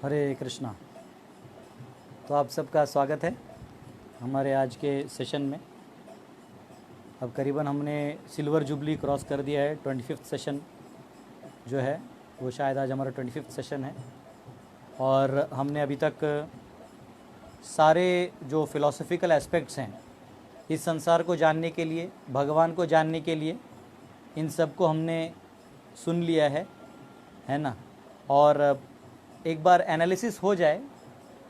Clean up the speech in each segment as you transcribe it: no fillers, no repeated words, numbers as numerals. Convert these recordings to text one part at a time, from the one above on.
हरे कृष्णा। तो आप सबका स्वागत है हमारे आज के सेशन में। अब करीबन हमने सिल्वर जुबली क्रॉस कर दिया है। 25th सेशन जो है वो शायद आज हमारा 25th सेशन है। और हमने अभी तक सारे जो फ़िलॉसफिकल एस्पेक्ट्स हैं इस संसार को जानने के लिए, भगवान को जानने के लिए, इन सब को हमने सुन लिया है ना। और एक बार एनालिसिस हो जाए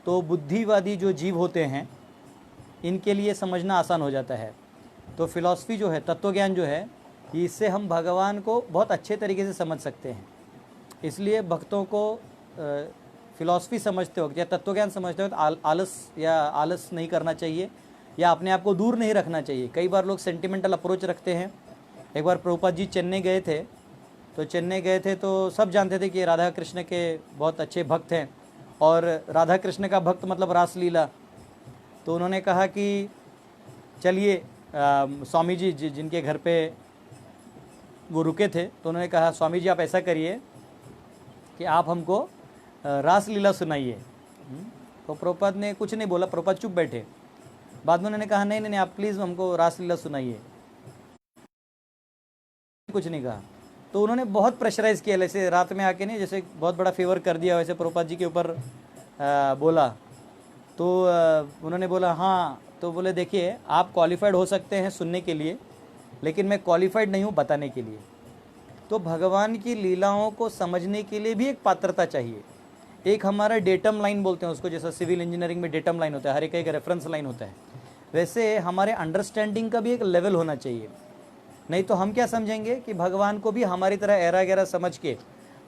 तो बुद्धिवादी जो जीव होते हैं इनके लिए समझना आसान हो जाता है। तो फिलॉसफी जो है, तत्वज्ञान जो है, इससे हम भगवान को बहुत अच्छे तरीके से समझ सकते हैं। इसलिए भक्तों को फिलॉसफी समझते हो या तत्वज्ञान समझते हो तो आलस नहीं करना चाहिए या अपने आप को दूर नहीं रखना चाहिए। कई बार लोग सेंटिमेंटल अप्रोच रखते हैं। एक बार प्रभुपाद जी चेन्नई गए थे तो सब जानते थे कि राधा कृष्ण के बहुत अच्छे भक्त हैं और राधा कृष्ण का भक्त मतलब रासलीला। तो उन्होंने कहा कि चलिए, स्वामी जी जिनके घर पे वो रुके थे, तो उन्होंने कहा स्वामी जी आप ऐसा करिए कि आप हमको रासलीला सुनाइए। तो प्रभुपाद ने कुछ नहीं बोला, प्रभुपाद चुप बैठे। बाद में उन्होंने कहा नहीं, आप प्लीज़ हमको रासलीला सुनाइए। कुछ नहीं कहा। तो उन्होंने बहुत प्रेशराइज़ किया, जैसे रात में आके नहीं, जैसे बहुत बड़ा फेवर कर दिया वैसे प्रभुपाद जी के ऊपर बोला। तो उन्होंने बोला हाँ। तो बोले देखिए, आप क्वालिफाइड हो सकते हैं सुनने के लिए, लेकिन मैं क्वालिफाइड नहीं हूँ बताने के लिए। तो भगवान की लीलाओं को समझने के लिए भी एक पात्रता चाहिए। एक हमारा डेटम लाइन बोलते हैं उसको, जैसा सिविल इंजीनियरिंग में डेटम लाइन होता है, हर एक रेफरेंस लाइन होता है, वैसे हमारे अंडरस्टैंडिंग का भी एक लेवल होना चाहिए। नहीं तो हम क्या समझेंगे कि भगवान को भी हमारी तरह ऐरा गहरा समझ के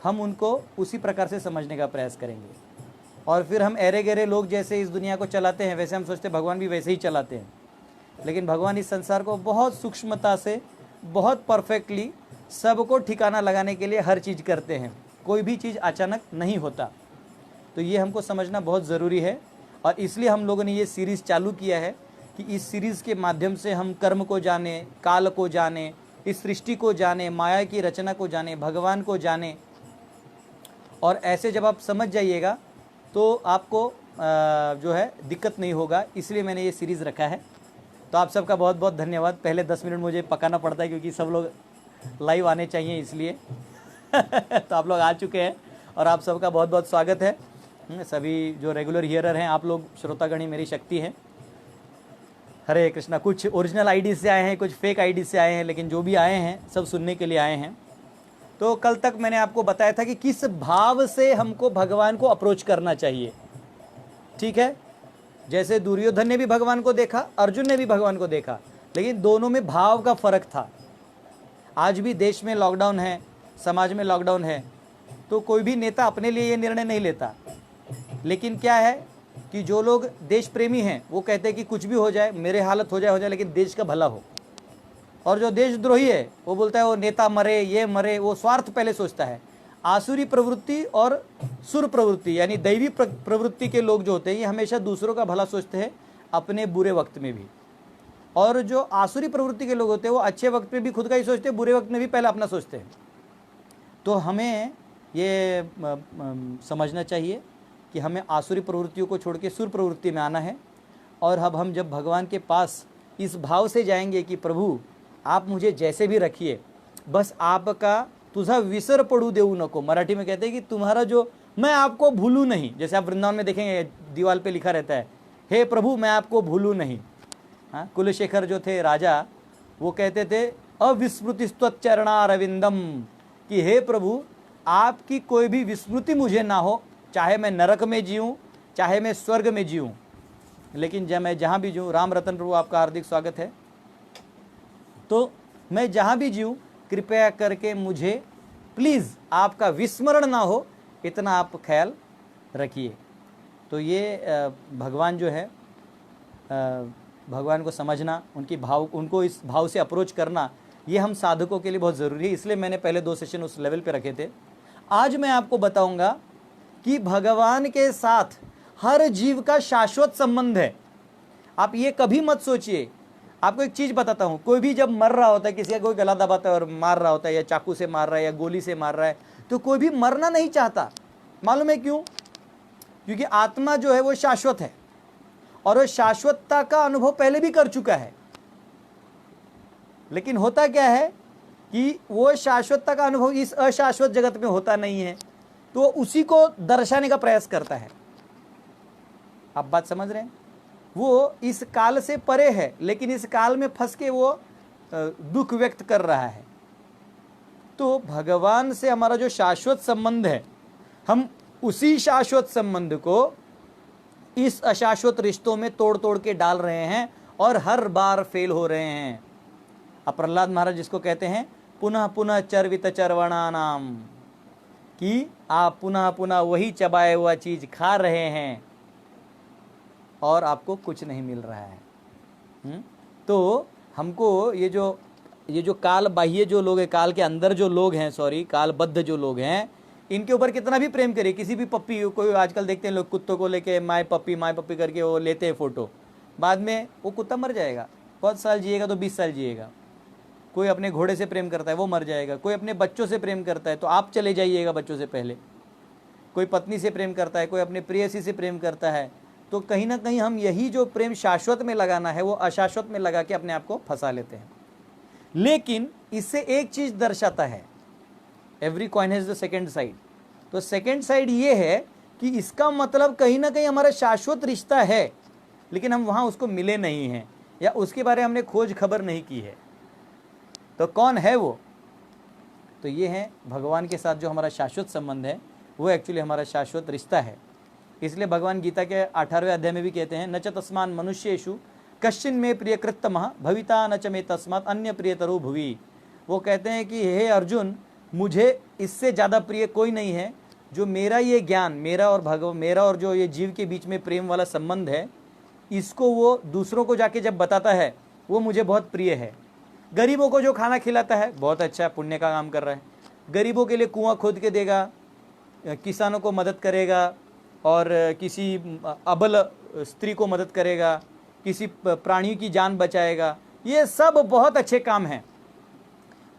हम उनको उसी प्रकार से समझने का प्रयास करेंगे। और फिर हम ऐरे गहरे लोग जैसे इस दुनिया को चलाते हैं वैसे हम सोचते हैं भगवान भी वैसे ही चलाते हैं। लेकिन भगवान इस संसार को बहुत सूक्ष्मता से, बहुत परफेक्टली सबको ठिकाना लगाने के लिए हर चीज़ करते हैं। कोई भी चीज़ अचानक नहीं होता। तो ये हमको समझना बहुत ज़रूरी है। और इसलिए हम लोगों ने ये सीरीज़ चालू किया है कि इस सीरीज़ के माध्यम से हम कर्म को जाने, काल को जाने, इस सृष्टि को जाने, माया की रचना को जाने, भगवान को जाने। और ऐसे जब आप समझ जाइएगा तो आपको जो है दिक्कत नहीं होगा। इसलिए मैंने ये सीरीज़ रखा है। तो आप सबका बहुत बहुत धन्यवाद। पहले 10 मिनट मुझे पकाना पड़ता है क्योंकि सब लोग लाइव आने चाहिए, इसलिए तो आप लोग आ चुके हैं और आप सबका बहुत बहुत स्वागत है। सभी जो रेगुलर हियरर हैं, आप लोग श्रोतागण ही मेरी शक्ति हैं। हरे कृष्णा। कुछ ओरिजिनल आईडी से आए हैं, कुछ फेक आईडी से आए हैं, लेकिन जो भी आए हैं सब सुनने के लिए आए हैं। तो कल तक मैंने आपको बताया था कि किस भाव से हमको भगवान को अप्रोच करना चाहिए। ठीक है, जैसे दुर्योधन ने भी भगवान को देखा, अर्जुन ने भी भगवान को देखा, लेकिन दोनों में भाव का फर्क था। आज भी देश में लॉकडाउन है, समाज में लॉकडाउन है, तो कोई भी नेता अपने लिए ये निर्णय नहीं लेता। लेकिन क्या है कि जो लोग देश प्रेमी हैं वो कहते हैं कि कुछ भी हो जाए, मेरे हालत हो जाए, लेकिन देश का भला हो। और जो देशद्रोही है वो बोलता है वो नेता मरे, ये मरे, वो स्वार्थ पहले सोचता है। आसुरी प्रवृत्ति और सुर प्रवृत्ति यानी दैवी प्रवृत्ति के लोग जो होते हैं ये हमेशा दूसरों का भला सोचते हैं, अपने बुरे वक्त में भी। और जो आसुरी प्रवृत्ति के लोग होते हैं वो अच्छे वक्त में भी खुद का ही सोचते हैं, बुरे वक्त में भी पहले अपना सोचते हैं। तो हमें ये समझना चाहिए कि हमें आसुरी प्रवृत्तियों को छोड़ के सुर प्रवृत्ति में आना है। और अब हम जब भगवान के पास इस भाव से जाएंगे कि प्रभु आप मुझे जैसे भी रखिए, बस आपका तुझा विसर पड़ू देऊ नको, मराठी में कहते हैं कि तुम्हारा जो, मैं आपको भूलूँ नहीं। जैसे आप वृंदावन में देखेंगे दीवार पे लिखा रहता है, हे प्रभु मैं आपको भूलूँ नहीं। हाँ, कुलशेखर जो थे राजा, वो कहते थे अविस्मृतिस्त्वच्चरणारविंदम, कि हे प्रभु आपकी कोई भी विस्मृति मुझे ना हो, चाहे मैं नरक में जीऊँ चाहे मैं स्वर्ग में जीऊँ, लेकिन जब मैं जहाँ भी जीऊँ, राम रतन प्रभु आपका हार्दिक स्वागत है। तो मैं जहाँ भी जीऊँ कृपया करके मुझे प्लीज़ आपका विस्मरण ना हो, इतना आप ख्याल रखिए। तो ये भगवान जो है, भगवान को समझना, उनको इस भाव से अप्रोच करना, ये हम साधकों के लिए बहुत ज़रूरी है। इसलिए मैंने पहले 2 सेशन उस लेवल पे रखे थे। आज मैं आपको बताऊंगा कि भगवान के साथ हर जीव का शाश्वत संबंध है। आप ये कभी मत सोचिए। आपको एक चीज़ बताता हूँ, कोई भी जब मर रहा होता है, किसी का कोई गला दबाता है और मार रहा होता है, या चाकू से मार रहा है या गोली से मार रहा है, तो कोई भी मरना नहीं चाहता। मालूम है क्यों? क्योंकि आत्मा जो है वो शाश्वत है और वो शाश्वतता का अनुभव पहले भी कर चुका है। लेकिन होता क्या है कि वो शाश्वतता का अनुभव इस अशाश्वत जगत में होता नहीं है, तो वो उसी को दर्शाने का प्रयास करता है। आप बात समझ रहे हैं? वो इस काल से परे है, लेकिन इस काल में फंस के वो दुख व्यक्त कर रहा है। तो भगवान से हमारा जो शाश्वत संबंध है, हम उसी शाश्वत संबंध को इस अशाश्वत रिश्तों में तोड़ तोड़ के डाल रहे हैं और हर बार फेल हो रहे हैं। अब प्रहलाद महाराज जिसको कहते हैं पुनः पुनः चर्वित चरवणा नाम, कि आप पुनः पुनः वही चबाया हुआ चीज खा रहे हैं और आपको कुछ नहीं मिल रहा है। तो हमको ये जो काल बाह्य जो लोग हैं, काल के अंदर जो लोग हैं, कालबद्ध जो लोग हैं, इनके ऊपर कितना भी प्रेम करिए, किसी भी पप्पी, कोई आजकल देखते हैं लोग कुत्तों को लेके माय पप्पी करके वो लेते हैं फोटो, बाद में वो कुत्ता मर जाएगा। बहुत साल जिएगा तो 20 साल जिएगा। कोई अपने घोड़े से प्रेम करता है, वो मर जाएगा। कोई अपने बच्चों से प्रेम करता है तो आप चले जाइएगा बच्चों से पहले। कोई पत्नी से प्रेम करता है, कोई अपने प्रेयसी से प्रेम करता है, तो कहीं ना कहीं हम यही जो प्रेम शाश्वत में लगाना है वो अशाश्वत में लगा के अपने आप को फंसा लेते हैं। लेकिन इससे एक चीज दर्शाता है, every coin has the second side. तो सेकेंड साइड ये है कि इसका मतलब कहीं ना कहीं हमारा शाश्वत रिश्ता है, लेकिन हम वहां उसको मिले नहीं हैं या उसके बारे में हमने खोज खबर नहीं की है। तो कौन है वो? तो ये है भगवान के साथ जो हमारा शाश्वत संबंध है, वो एक्चुअली हमारा शाश्वत रिश्ता है। इसलिए भगवान गीता के 18वें अध्याय में भी कहते हैं, न च तस्मान मनुष्येषु कश्चिन में प्रिय कृतमः भविता न च मे तस्मात् अन्य प्रियतरो भुवि। वो कहते हैं कि हे अर्जुन, मुझे इससे ज़्यादा प्रिय कोई नहीं है जो मेरा ये ज्ञान, मेरा और जो ये जीव के बीच में प्रेम वाला संबंध है, इसको वो दूसरों को जाके जब बताता है, वो मुझे बहुत प्रिय है। गरीबों को जो खाना खिलाता है, बहुत अच्छा पुण्य का काम कर रहा है। गरीबों के लिए कुआं खोद के देगा, किसानों को मदद करेगा, और किसी अबल स्त्री को मदद करेगा, किसी प्राणियों की जान बचाएगा। ये सब बहुत अच्छे काम हैं,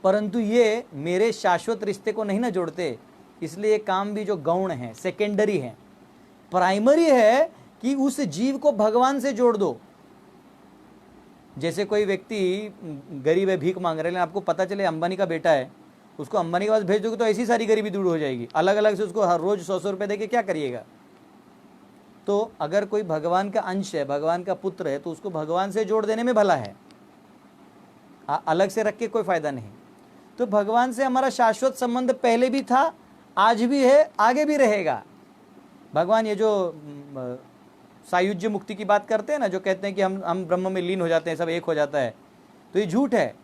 परंतु ये मेरे शाश्वत रिश्ते को नहीं ना जोड़ते। इसलिए ये काम भी जो गौण है, सेकेंडरी है। प्राइमरी है कि उस जीव को भगवान से जोड़ दो। जैसे कोई व्यक्ति गरीब है, भीख मांग रहे हैं, लेकिन आपको पता चले अंबानी का बेटा है, उसको अंबानी के पास भेज दोगे तो ऐसी सारी गरीबी दूर हो जाएगी। अलग अलग से उसको हर रोज 100 रुपये दे के क्या करिएगा? तो अगर कोई भगवान का अंश है, भगवान का पुत्र है, तो उसको भगवान से जोड़ देने में भला है, अलग से रख के कोई फायदा नहीं। तो भगवान से हमारा शाश्वत संबंध पहले भी था, आज भी है, आगे भी रहेगा। भगवान ये जो सायुज्य मुक्ति की बात करते हैं ना, जो कहते हैं कि हम ब्रह्म में लीन हो जाते हैं, सब एक हो जाता है, तो ये झूठ है।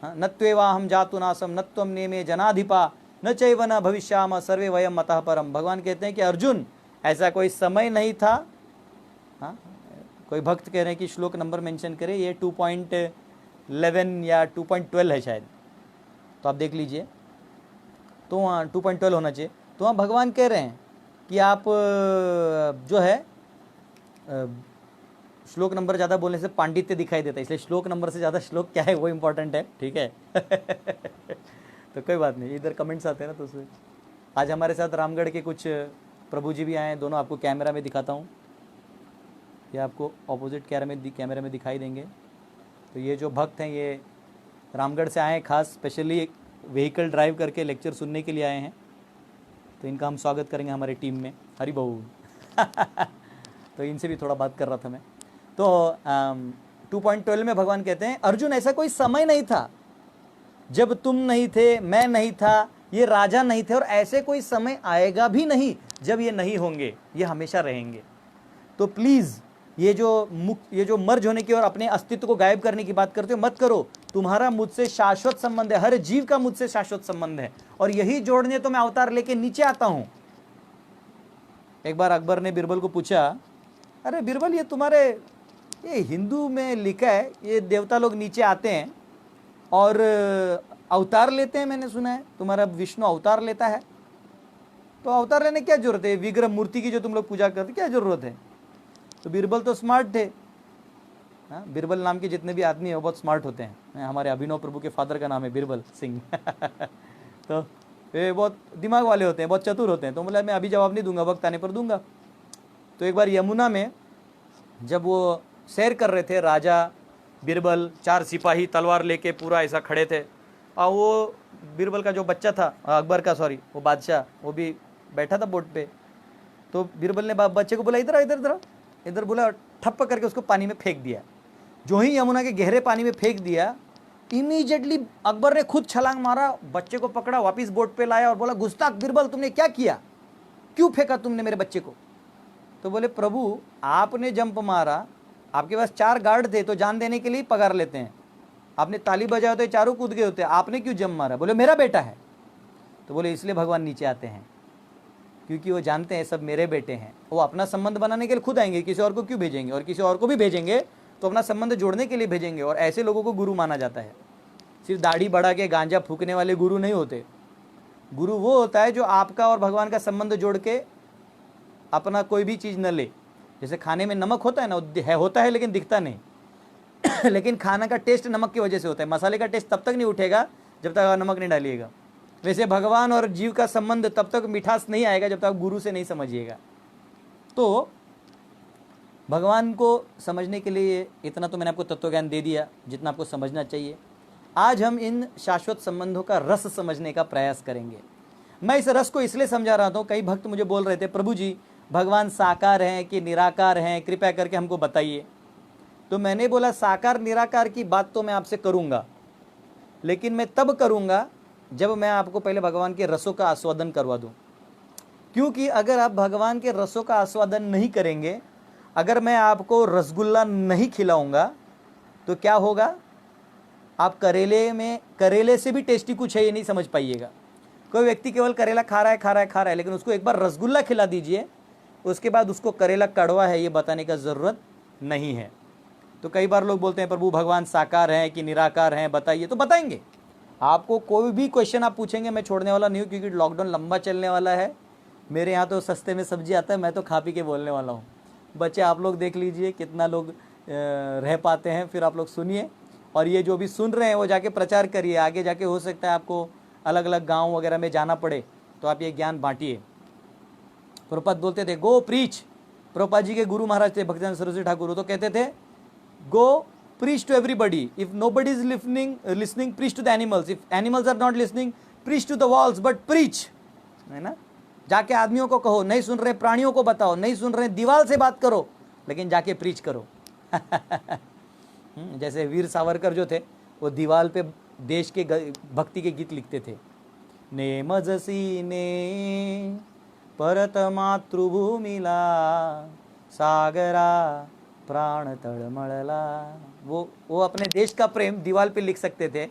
नत्वेवा हम जातु नासम नत्वम नेमे जनाधिपा न चैव न भविष्याम सर्वे वयम मतः परम। भगवान कहते हैं कि अर्जुन, ऐसा कोई समय नहीं था। हाँ, कोई भक्त कह रहे हैं कि श्लोक नंबर मेंशन करें, ये 2.11 या 2.12 है शायद, तो आप देख लीजिए। तो वहाँ 2.12 होना चाहिए। तो वहाँ भगवान कह रहे हैं कि आप जो है श्लोक नंबर ज़्यादा बोलने से पांडित्य दिखाई देता है, इसलिए श्लोक नंबर से ज़्यादा श्लोक क्या है वो इम्पोर्टेंट है, ठीक है। तो कोई बात नहीं, इधर कमेंट्स आते हैं ना, तो उसमें आज हमारे साथ रामगढ़ के कुछ प्रभु जी भी आए हैं, दोनों आपको कैमरा में दिखाता हूँ, ये आपको ऑपोजिट कैमरे में दिखाई देंगे। तो ये जो भक्त हैं ये रामगढ़ से आए हैं, खास स्पेशली एक व्हीकल ड्राइव करके लेक्चर सुनने के लिए आए हैं, तो इनका हम स्वागत करेंगे हमारे टीम में। हरि बोल। तो इनसे भी थोड़ा बात कर रहा था मैं। तो 2.12 में भगवान कहते हैं, अर्जुन ऐसा कोई समय नहीं था जब तुम नहीं थे, मैं नहीं था, ये राजा नहीं थे, और ऐसे कोई समय आएगा भी नहीं जब ये नहीं होंगे, ये हमेशा रहेंगे। तो प्लीज ये जो मर्ज होने की और अपने अस्तित्व को गायब करने की बात करते हो, मत करो। तुम्हारा मुझसे शाश्वत संबंध है, हर जीव का मुझसे शाश्वत संबंध है, और यही जोड़ने तो मैं अवतार लेके नीचे आता हूं। एक बार अकबर ने बीरबल को पूछा, अरे बीरबल, ये हिंदू में लिखा है ये देवता लोग नीचे आते हैं और अवतार लेते हैं, मैंने सुना है तुम्हारा विष्णु अवतार लेता है, तो अवतार लेने क्या जरूरत है? विग्रह मूर्ति की जो तुम लोग पूजा करते, क्या जरूरत है? तो बीरबल तो स्मार्ट थे। हाँ, बीरबल नाम के जितने भी आदमी है वो बहुत स्मार्ट होते हैं। हमारे अभिनव प्रभु के फादर का नाम है बीरबल सिंह। तो वे बहुत दिमाग वाले होते हैं, बहुत चतुर होते हैं। तो बोला मैं अभी जवाब नहीं दूंगा, वक्त आने पर दूंगा। तो एक बार यमुना में जब वो सैर कर रहे थे, राजा बीरबल, 4 सिपाही तलवार लेके पूरा ऐसा खड़े थे, और वो बीरबल का जो बच्चा था, अकबर का सॉरी, वो बादशाह, वो भी बैठा था बोट पे। तो बीरबल ने बच्चे को बोला इधर इधर इधर इधर, बोला, ठप्प करके उसको पानी में फेंक दिया। जो ही यमुना के गहरे पानी में फेंक दिया, इमीडिएटली अकबर ने खुद छलांग मारा, बच्चे को पकड़ा, वापस बोट पे लाया और बोला, गुस्ताख बीरबल, तुमने क्या किया, क्यों फेंका तुमने मेरे बच्चे को? तो बोले, प्रभु आपने जंप मारा, आपके पास 4 गार्ड थे तो जान देने के लिए पगार लेते हैं, आपने ताली बजाया तो चारों कूद गए होते, आपने क्यों जंप मारा? बोले मेरा बेटा है। तो बोले इसलिए भगवान नीचे आते हैं, क्योंकि वो जानते हैं सब मेरे बेटे हैं। वो अपना संबंध बनाने के लिए खुद आएंगे, किसी और को क्यों भेजेंगे? और किसी और को भी भेजेंगे तो अपना संबंध जोड़ने के लिए भेजेंगे। और ऐसे लोगों को गुरु माना जाता है। सिर्फ दाढ़ी बढ़ा के गांजा फूकने वाले गुरु नहीं होते। गुरु वो होता है जो आपका और भगवान का संबंध जोड़ के अपना कोई भी चीज़ न ले। जैसे खाने में नमक होता है ना, होता है लेकिन दिखता नहीं लेकिन खाना का टेस्ट नमक की वजह से होता है। मसाले का टेस्ट तब तक नहीं उठेगा जब तक आप नमक नहीं डालिएगा। वैसे भगवान और जीव का संबंध तब तक मिठास नहीं आएगा जब तक आप गुरु से नहीं समझिएगा। तो भगवान को समझने के लिए इतना तो मैंने आपको तत्व ज्ञान दे दिया जितना आपको समझना चाहिए। आज हम इन शाश्वत संबंधों का रस समझने का प्रयास करेंगे। मैं इस रस को इसलिए समझा रहा था, कई भक्त मुझे बोल रहे थे, प्रभु जी भगवान साकार हैं कि निराकार हैं, कृपया करके हमको बताइए। तो मैंने बोला साकार निराकार की बात तो मैं आपसे करूंगा, लेकिन मैं तब करूंगा जब मैं आपको पहले भगवान के रसों का आस्वादन करवा दूं। क्योंकि अगर आप भगवान के रसों का आस्वादन नहीं करेंगे, अगर मैं आपको रसगुल्ला नहीं खिलाऊंगा तो क्या होगा? आप करेले से भी टेस्टी कुछ है ये नहीं समझ पाइएगा। कोई व्यक्ति केवल करेला खा रहा है, लेकिन उसको एक बार रसगुल्ला खिला दीजिए, उसके बाद उसको करेला कड़वा है ये बताने का ज़रूरत नहीं है। तो कई बार लोग बोलते हैं प्रभु भगवान साकार हैं कि निराकार हैं, बताइए। तो बताएंगे आपको। कोई भी क्वेश्चन आप पूछेंगे मैं छोड़ने वाला नहीं हूँ, क्योंकि लॉकडाउन लंबा चलने वाला है। मेरे यहाँ तो सस्ते में सब्जी आता है, मैं तो खा पी के बोलने वाला हूँ। बच्चे आप लोग देख लीजिए कितना लोग रह पाते हैं, फिर आप लोग सुनिए। और ये जो भी सुन रहे हैं वो जाके प्रचार करिए। आगे जाके हो सकता है आपको अलग अलग गांव वगैरह में जाना पड़े, तो आप ये ज्ञान बांटिए। प्रभुपाद बोलते थे गो प्रीच। प्रभुपाद जी के गुरु महाराज थे भक्तिवेदांत सरस्वती ठाकुर, तो कहते थे गो preach to everybody. If nobody is listening, preach to the animals. If animals are not listening, preach to the walls, but preach. है ना? जाके आदमियों को कहो, नहीं सुन रहे प्राणियों को बताओ, नहीं सुन रहे दीवार से बात करो, लेकिन जाके प्रीच करो। जैसे वीर सावरकर जो थे, वो दीवार पे देश के भक्ति के गीत लिखते थे। नेमजसी ने परत मातृभूमिला सागरा प्राण तड़मड़ला। वो अपने देश का प्रेम दीवार पे लिख सकते थे,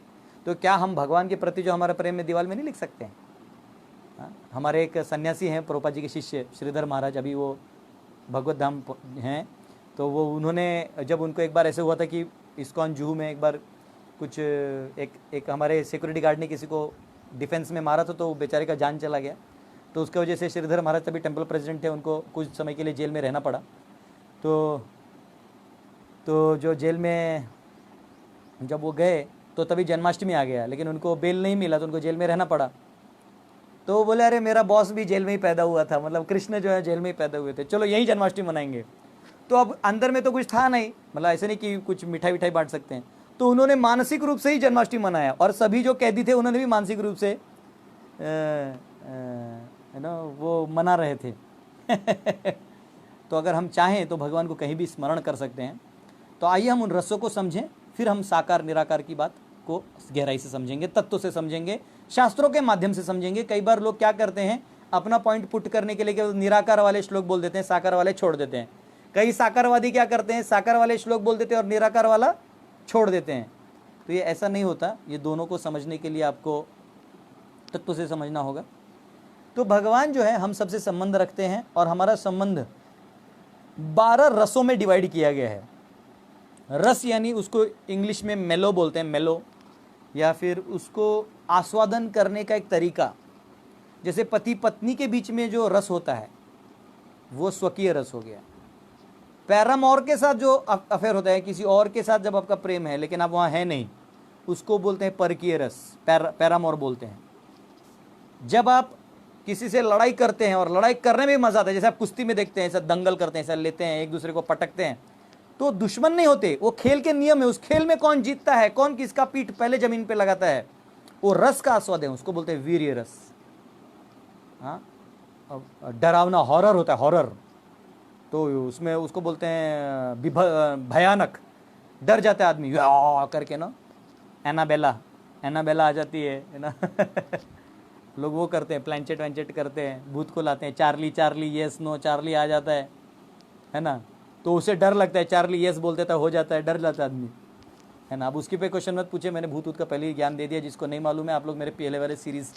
तो क्या हम भगवान के प्रति जो हमारा प्रेम है दीवार में नहीं लिख सकते हैं? हमारे एक सन्यासी हैं प्रभुपाद जी के शिष्य श्रीधर महाराज, अभी वो भगवत धाम हैं। तो वो उन्होंने जब उनको एक बार ऐसे हुआ था कि इस्कॉन जूहू में एक बार कुछ एक हमारे सिक्योरिटी गार्ड ने किसी को डिफेंस में मारा था, तो बेचारे का जान चला गया। तो उसकी वजह से श्रीधर महाराज तभी टेम्पल प्रेसिडेंट थे, उनको कुछ समय के लिए जेल में रहना पड़ा। तो जो जेल में जब वो गए तो तभी जन्माष्टमी आ गया, लेकिन उनको बेल नहीं मिला तो उनको जेल में रहना पड़ा। तो वो बोले अरे मेरा बॉस भी जेल में ही पैदा हुआ था, मतलब कृष्ण जो है जेल में ही पैदा हुए थे, चलो यही जन्माष्टमी मनाएंगे। तो अब अंदर में तो कुछ था नहीं, मतलब ऐसे नहीं कि कुछ मिठाई विठाई बांट सकते हैं। तो उन्होंने मानसिक रूप से ही जन्माष्टमी मनाया, और सभी जो कैदी थे उन्होंने भी मानसिक रूप से वो मना रहे थे। तो अगर हम चाहें तो भगवान को कहीं भी स्मरण कर सकते हैं। तो आइए हम उन रसों को समझें, फिर हम साकार निराकार की बात को गहराई से समझेंगे, तत्व से समझेंगे, शास्त्रों के माध्यम से समझेंगे। कई बार लोग क्या करते हैं, अपना पॉइंट पुट करने के लिए केवल निराकार वाले श्लोक बोल देते हैं, साकार वाले छोड़ देते हैं। कई साकारवादी क्या करते हैं, साकार वाले श्लोक बोल देते हैं और निराकार वाला छोड़ देते हैं। तो ये ऐसा नहीं होता। ये दोनों को समझने के लिए आपको तत्व से समझना होगा। तो भगवान जो है हम सबसे संबंध रखते हैं, और हमारा संबंध 12 रसों में डिवाइड किया गया है। रस यानी उसको इंग्लिश में मेलो बोलते हैं, मेलो, या फिर उसको आस्वादन करने का एक तरीका। जैसे पति पत्नी के बीच में जो रस होता है वो स्वकीय रस हो गया। पैरामोर के साथ जो अफेयर होता है, किसी और के साथ जब आपका प्रेम है लेकिन आप वहाँ है नहीं, उसको बोलते हैं परकीय रस, पैरामोर बोलते हैं। जब आप किसी से लड़ाई करते हैं, और लड़ाई करने में भी मजा आता है, जैसे आप कुश्ती में देखते हैं, ऐसा दंगल करते हैं, ऐसा लेते हैं, एक दूसरे को पटकते हैं, तो दुश्मन नहीं होते, वो खेल के नियम है। उस खेल में कौन जीतता है, कौन किसका पीठ पहले जमीन पे लगाता है, वो रस का आस्वाद है, उसको बोलते हैं वीर्य रस। हाँ, डरावना हॉरर होता है, हॉरर, तो उसमें उसको बोलते हैं भयानक, डर जाता है आदमी करके ना। एनाबेला, एनाबेला आ जाती है ना लोग वो करते हैं, प्लानचेट वैंचेट करते हैं, भूत को लाते हैं, Charlie Charlie yes no, Charlie आ जाता है ना, तो उसे डर लगता है, चार्ली येस बोलते तो हो जाता है, डर जाता है आदमी, है ना। अब उसकी पे क्वेश्चन मत पूछे, मैंने भूत का पहले ही ज्ञान दे दिया। जिसको नहीं मालूम है, आप लोग मेरे पहले वाले सीरीज़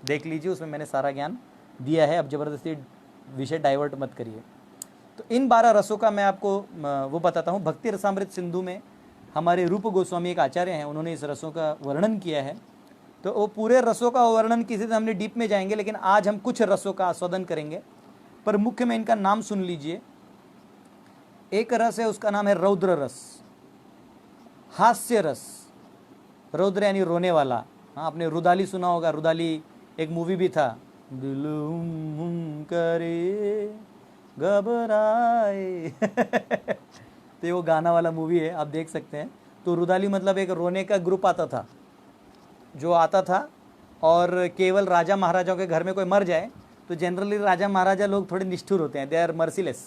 देख लीजिए, उसमें मैंने सारा ज्ञान दिया है। अब ज़बरदस्ती विषय डाइवर्ट मत करिए। तो इन 12 रसों का मैं आपको वो बताता हूँ। भक्ति रसामृत सिंधु में हमारे रूप गोस्वामी एक आचार्य हैं, उन्होंने इस रसों का वर्णन किया है। तो वो पूरे रसों का वर्णन किसी से हमने डीप में जाएंगे, लेकिन आज हम कुछ रसों का आस्वादन करेंगे। पर मुख्य में इनका नाम सुन लीजिए। एक रस है, उसका नाम है रौद्र रस, हास्य रस। रौद्र यानी रोने वाला। हाँ, आपने रुदाली सुना होगा, रुदाली एक मूवी भी था, दिल करे घबराए तो ये वो गाना वाला मूवी है, आप देख सकते हैं। तो रुदाली मतलब एक रोने का ग्रुप आता था, जो आता था, और केवल राजा महाराजाओं के घर में कोई मर जाए तो जनरली राजा महाराजा लोग थोड़े निष्ठुर होते हैं, दे आर मर्सीलेस।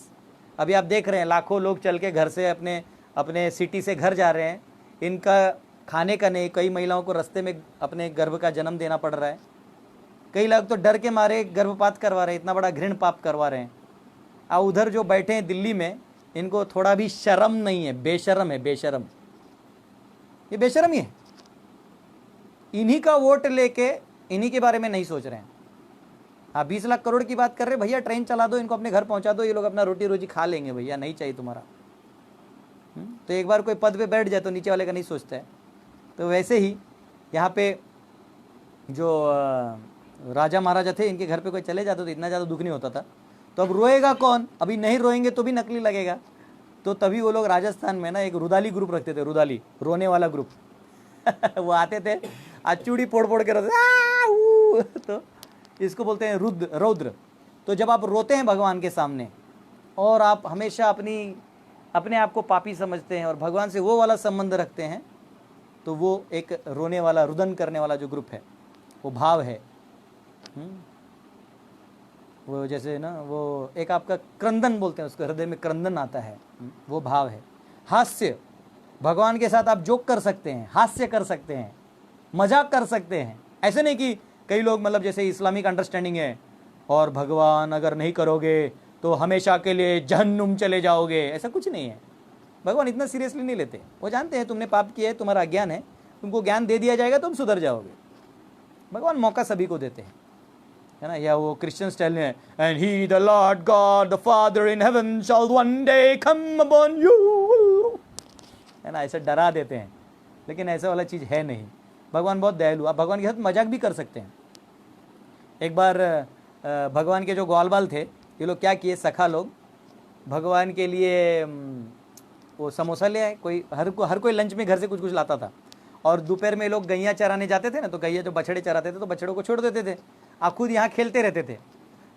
अभी आप देख रहे हैं लाखों लोग चल के घर से अपने सिटी से घर जा रहे हैं, इनका खाने का नहीं, कई महिलाओं को रास्ते में अपने गर्भ का जन्म देना पड़ रहा है, कई लोग तो डर के मारे गर्भपात करवा रहे हैं, इतना बड़ा घृण पाप करवा रहे हैं। और उधर जो बैठे हैं दिल्ली में, इनको थोड़ा भी शर्म नहीं है, बेशर्म है, बेशर्म, ये बेशर्म ही है। इन्हीं का वोट लेके इन्हीं के बारे में नहीं सोच रहे हैं। हाँ, 20 लाख करोड़ की बात कर रहे, भैया ट्रेन चला दो, इनको अपने घर पहुंचा दो, ये लोग अपना रोटी रोजी खा लेंगे, भैया नहीं चाहिए तुम्हारा। तो एक बार कोई पद पे बैठ जाए तो नीचे वाले का नहीं सोचता है। तो वैसे ही यहाँ पे जो राजा महाराजा थे, इनके घर पे कोई चले जाते तो इतना ज़्यादा दुख नहीं होता था। तो अब रोएगा कौन, अभी नहीं रोएंगे तो भी नकली लगेगा। तो तभी वो लोग राजस्थान में ना एक रुदाली ग्रुप रखते थे, रुदाली, रोने वाला ग्रुप वो आते थे, आज चूड़ी पोड़ पोड़ के रोते तो इसको बोलते हैं रौद्र। तो जब आप रोते हैं भगवान के सामने, और आप हमेशा अपने आप को पापी समझते हैं और भगवान से वो वाला संबंध रखते हैं, तो वो एक रोने वाला, रुदन करने वाला जो ग्रुप है, वो भाव है। वो जैसे ना, वो एक आपका क्रंदन बोलते हैं उसको, हृदय में क्रंदन आता है, वो भाव है। हास्य, भगवान के साथ आप जोक कर सकते हैं, हास्य कर सकते हैं, मजाक कर सकते हैं। ऐसे नहीं कि कई लोग मतलब जैसे इस्लामिक अंडरस्टैंडिंग है, और भगवान अगर नहीं करोगे तो हमेशा के लिए जहन्नुम चले जाओगे, ऐसा कुछ नहीं है। भगवान इतना सीरियसली नहीं लेते, वो जानते हैं तुमने पाप किया है, तुम्हारा अज्ञान है, तुमको ज्ञान दे दिया जाएगा, तुम सुधर जाओगे। भगवान मौका सभी को देते हैं, है ना। या वो क्रिश्चियन स्टाइल में, and he the Lord God the Father in heaven shall one day come upon you, है ना, ऐसे डरा देते हैं। लेकिन ऐसा वाला चीज़ है नहीं। भगवान बहुत दयालु, आप भगवान के साथ मजाक भी कर सकते हैं। एक बार भगवान के जो ग्वाल बाल थे, ये लोग क्या किए, सखा लोग भगवान के लिए वो समोसा ले आए। हर कोई लंच में घर से कुछ कुछ लाता था, और दोपहर में लोग गैया चराने जाते थे ना, तो गैया जो बछड़े चराते थे तो बछड़ों को छोड़ देते थे, आप खुद यहाँ खेलते रहते थे।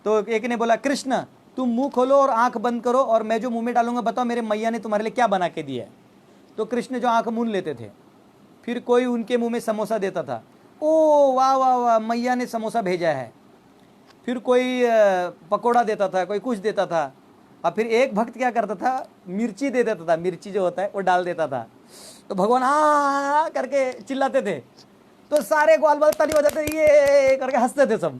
तो एक ने बोला, कृष्ण तुम मुंह खोलो और आंख बंद करो, और मैं जो मुंह में डालूंगा बताओ मेरे मैया ने तुम्हारे लिए क्या बना के दिया है। तो कृष्ण जो आंख मूंद लेते थे, फिर कोई उनके मुंह में समोसा देता था, ओ वाह वाह वाह, मैया ने समोसा भेजा है। फिर कोई पकोड़ा देता था, कोई कुछ देता था। और फिर एक भक्त क्या करता था, मिर्ची दे देता था, मिर्ची जो होता है वो डाल देता था। तो भगवान आ करके चिल्लाते थे, तो सारे ग्वाल बाल ताली बजाते ये करके हंसते थे सब।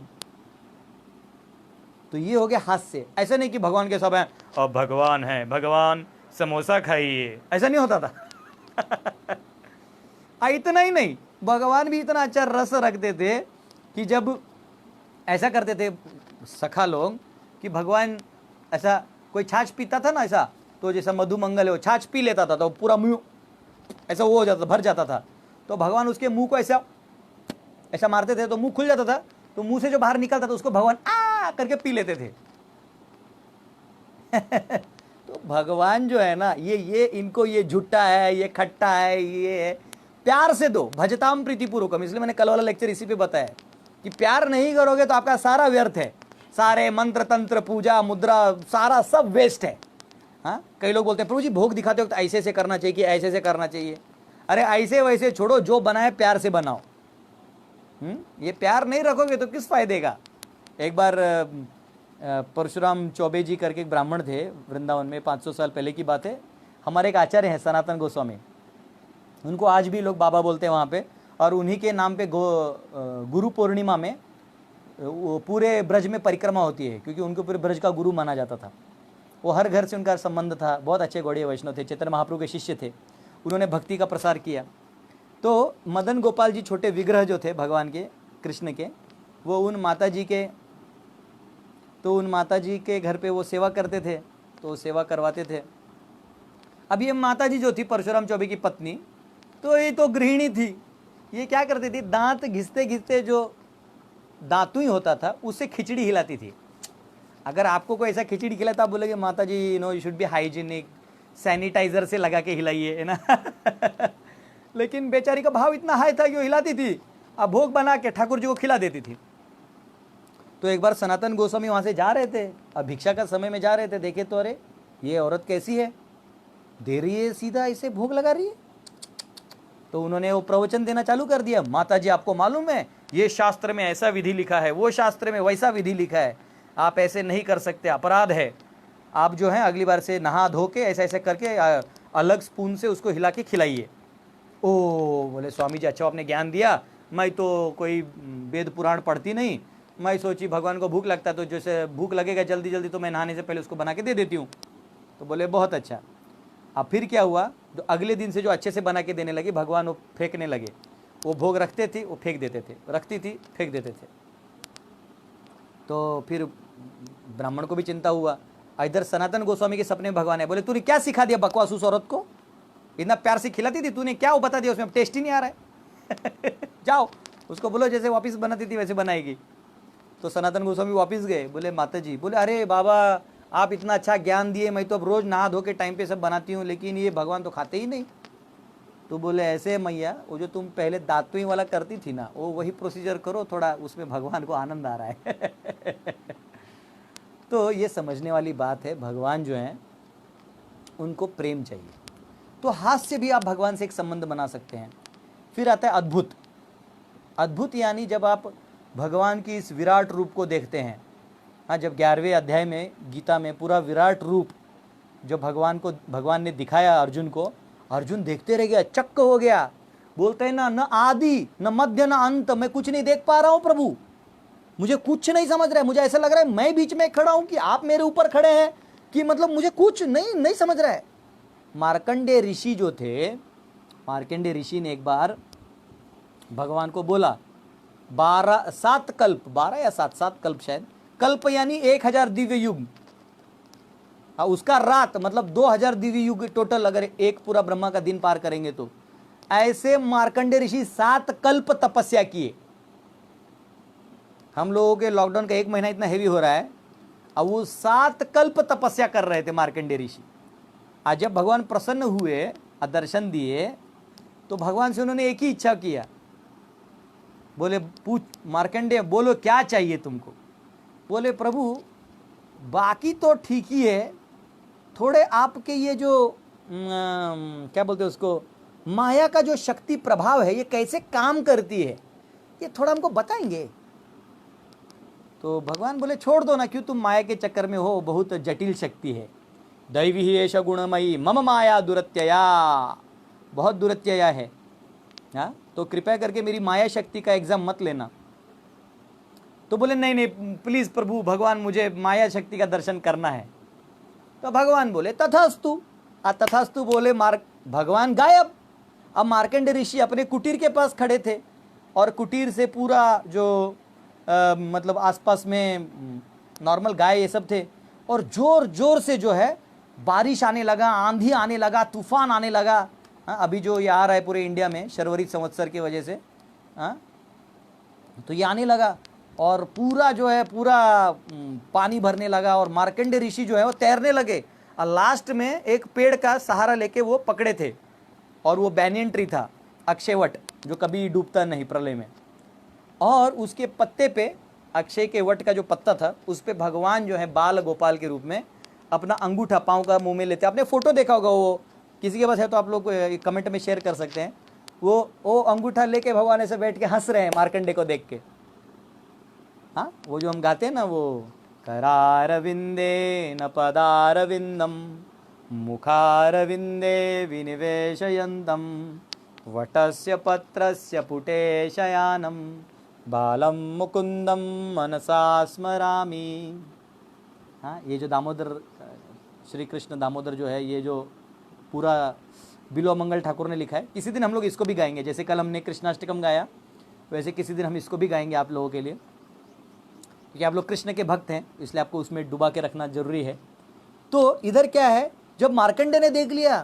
तो ये हो गया हास्य। ऐसा नहीं कि भगवान के सब हैं, अब भगवान है, भगवान समोसा खाइए, ऐसा नहीं होता था इतना ही नहीं, भगवान भी इतना अच्छा रस रखते थे कि जब ऐसा करते थे सखा लोग कि भगवान ऐसा कोई छाछ पीता था ना, ऐसा तो जैसा मधुमंगल है वो छाछ पी लेता था, तो पूरा मुंह ऐसा वो हो जाता, भर जाता था। तो भगवान उसके मुंह को ऐसा मारते थे तो मुंह खुल जाता था, तो मुंह से जो बाहर निकलता था उसको भगवान आ करके पी लेते थे तो भगवान जो है ना, ये इनको ये झूठा है, ये खट्टा है, ये प्यार से दो, भजताम प्रीतिपूर्वकम। इसलिए मैंने कल वाला लेक्चर इसी पे बताया, कि प्यार नहीं करोगे तो आपका सारा व्यर्थ है, सारे मंत्र तंत्र पूजा मुद्रा सारा सब वेस्ट है। हाँ, कई लोग बोलते हैं प्रभु जी भोग दिखाते हो तो ऐसे से करना चाहिए कि ऐसे से करना चाहिए। अरे ऐसे वैसे छोड़ो, जो बनाए प्यार से बनाओ। ये प्यार नहीं रखोगे तो किस फायदे का। एक बार परशुराम चौबे जी करके एक ब्राह्मण थे वृंदावन में, 500 साल पहले की बात है। हमारे एक आचार्य हैं सनातन गोस्वामी, उनको आज भी लोग बाबा बोलते हैं वहाँ पे, और उन्हीं के नाम पे गुरु पूर्णिमा में वो पूरे ब्रज में परिक्रमा होती है, क्योंकि उनको पूरे ब्रज का गुरु माना जाता था। वो हर घर से उनका संबंध था, बहुत अच्छे गौड़ीय वैष्णव थे, चैतन्य महाप्रभु के शिष्य थे। उन्होंने भक्ति का प्रसार किया। तो मदन गोपाल जी छोटे विग्रह जो थे भगवान के कृष्ण के, वो उन माता जी के घर पे वो सेवा करते थे, तो सेवा करवाते थे। अब ये माता जी जो थी परशुराम चौबे की पत्नी, तो ये तो गृहिणी थी। ये क्या करती थी, दांत घिसते घिसते जो दांतुई होता था उससे खिचड़ी हिलाती थी। अगर आपको कोई ऐसा खिचड़ी खिलाता, आप बोलेंगे माता जी no you should be hygienic, sanitizer से लगा के हिलाइए, है ना। लेकिन बेचारी का भाव इतना हाई था कि वो हिलाती थी, अब भोग बना के ठाकुर जी को खिला देती थी। तो एक बार सनातन गोस्वामी वहां से जा रहे थे, अब भिक्षा का समय में जा रहे थे, देखे तो अरे ये औरत कैसी है, दे रही है सीधा इसे भोग लगा रही है। तो उन्होंने वो प्रवचन देना चालू कर दिया, माता जी आपको मालूम है ये शास्त्र में ऐसा विधि लिखा है, वो शास्त्र में वैसा विधि लिखा है, आप ऐसे नहीं कर सकते, अपराध है। आप जो है अगली बार से नहा धो के ऐसा ऐसा करके अलग स्पून से उसको हिला के खिलाइए। ओ बोले स्वामी जी अच्छा आपने ज्ञान दिया, मैं तो कोई वेद पुराण पढ़ती नहीं, मैं सोची भगवान को भूख लगता है तो जैसे भूख लगेगा जल्दी जल्दी तो मैं नहाने से पहले उसको बना के दे देती हूँ। तो बोले बहुत अच्छा। अब फिर क्या हुआ, तो अगले दिन से जो अच्छे से बना के देने लगे, भगवान वो फेंकने लगे। वो भोग रखते थे वो फेंक देते थे, रखती थी फेंक देते थे। तो फिर ब्राह्मण को भी चिंता हुआ। इधर सनातन गोस्वामी के सपने में भगवान है, बोले तूने क्या सिखा दिया बकवास उस औरत को, इतना प्यार से खिलाती थी, तूने क्या वो बता दिया उसमें, टेस्ट ही नहीं आ रहा है। जाओ उसको बोलो जैसे वापस बनाती थी वैसे बनाएगी। तो सनातन गोस्वामी वापस गए, बोले माता जी, बोले अरे बाबा आप इतना अच्छा ज्ञान दिए, मैं तो अब रोज नहा धो के टाइम पे सब बनाती हूँ, लेकिन ये भगवान तो खाते ही नहीं। तो बोले ऐसे मैया, वो जो तुम पहले दातुई वाला करती थी ना, वो वही प्रोसीजर करो, थोड़ा उसमें भगवान को आनंद आ रहा है। तो ये समझने वाली बात है, भगवान जो है उनको प्रेम चाहिए। तो हाथ से भी आप भगवान से एक संबंध बना सकते हैं। फिर आता है अद्भुत। अद्भुत यानी जब आप भगवान की इस विराट रूप को देखते हैं। हाँ, जब 11वें अध्याय में गीता में पूरा विराट रूप जब भगवान ने दिखाया अर्जुन को, अर्जुन देखते रह गया, चक्क हो गया, बोलते हैं ना, न आदि न मध्य न अंत, मैं कुछ नहीं देख पा रहा हूं प्रभु, मुझे कुछ नहीं समझ रहा है, मुझे ऐसा लग रहा है मैं बीच में खड़ा हूं कि आप मेरे ऊपर खड़े हैं, कि मतलब मुझे कुछ नहीं समझ रहा है। मार्कंडेय ऋषि जो थे, मार्कंडेय ऋषि ने एक बार भगवान को बोला, 7 कल्प, 12 या 7 कल्प शायद, कल्प यानी 1000 दिव्य युग, उसका रात मतलब 2000 दिव्य युग टोटल, अगर एक पूरा ब्रह्मा का दिन पार करेंगे तो ऐसे मार्कंडेय ऋषि 7 कल्प तपस्या किए। हम लोगों के लॉकडाउन का 1 महीना इतना हेवी हो रहा है, अब वो 7 कल्प तपस्या कर रहे थे मार्कंडेय ऋषि। आज जब भगवान प्रसन्न हुए, दर्शन दिए, तो भगवान से उन्होंने एक ही इच्छा किया, बोले पूछ मार्कंडेय बोलो क्या चाहिए तुमको। बोले प्रभु बाकी तो ठीक ही है, थोड़े आपके ये जो क्या बोलते हैं उसको, माया का जो शक्ति प्रभाव है ये कैसे काम करती है, ये थोड़ा हमको बताएंगे। तो भगवान बोले छोड़ दो ना, क्यों तुम माया के चक्कर में हो, बहुत जटिल शक्ति है। दैवी ही एष गुणमयी मम माया दुरत्यया, बहुत दुरत्यया है। हाँ, तो कृपया करके मेरी माया शक्ति का एग्जाम मत लेना। तो बोले नहीं नहीं प्लीज प्रभु भगवान, मुझे माया शक्ति का दर्शन करना है। तो भगवान बोले तथास्तु। तथास्तु बोले भगवान गायब। अब मार्कंडेय ऋषि अपने कुटीर के पास खड़े थे, और कुटीर से पूरा जो मतलब आसपास में नॉर्मल गाय ये सब थे, और जोर जोर से जो है बारिश आने लगा, आंधी आने लगा, तूफान आने लगा। अभी जो ये आ रहा है पूरे इंडिया में शर्वरी संवत्सर की वजह से, तो ये आने लगा, और पूरा जो है पूरा पानी भरने लगा, और मार्कंडेय ऋषि जो है वो तैरने लगे, और लास्ट में एक पेड़ का सहारा लेके वो पकड़े थे, और वो बैनियन ट्री था, अक्षयवट, जो कभी डूबता नहीं प्रलय में। और उसके पत्ते पे, अक्षय के वट का जो पत्ता था उस पे भगवान जो है बाल गोपाल के रूप में अपना अंगूठा पाँव का मुंह में लेते हैं। आपने फोटो देखा होगा, वो किसी के पास है तो आप लोग कमेंट में शेयर कर सकते हैं। वो अंगूठा लेके भगवान ऐसे बैठ के हंस रहे हैं मार्कंडे को देख के। हाँ, वो जो हम गाते हैं ना, वो करारविंदे न पदारविंदम मुखारविंदे विनिवेशयन्तम वटस्य पत्रस्य पुटे शयानम बालम मुकुंदम मनसा स्मरामि। हाँ, ये जो दामोदर, श्री कृष्ण दामोदर जो है, ये जो पूरा बिल्वा मंगल ठाकुर ने लिखा है, किसी दिन हम लोग इसको भी गाएंगे। जैसे कल हमने कृष्णाष्टकम गाया, वैसे किसी दिन हम इसको भी गाएंगे आप लोगों के लिए, क्योंकि आप लोग कृष्ण के भक्त हैं, इसलिए आपको उसमें डुबा के रखना जरूरी है। तो इधर क्या है, जब मार्कंडे ने देख लिया,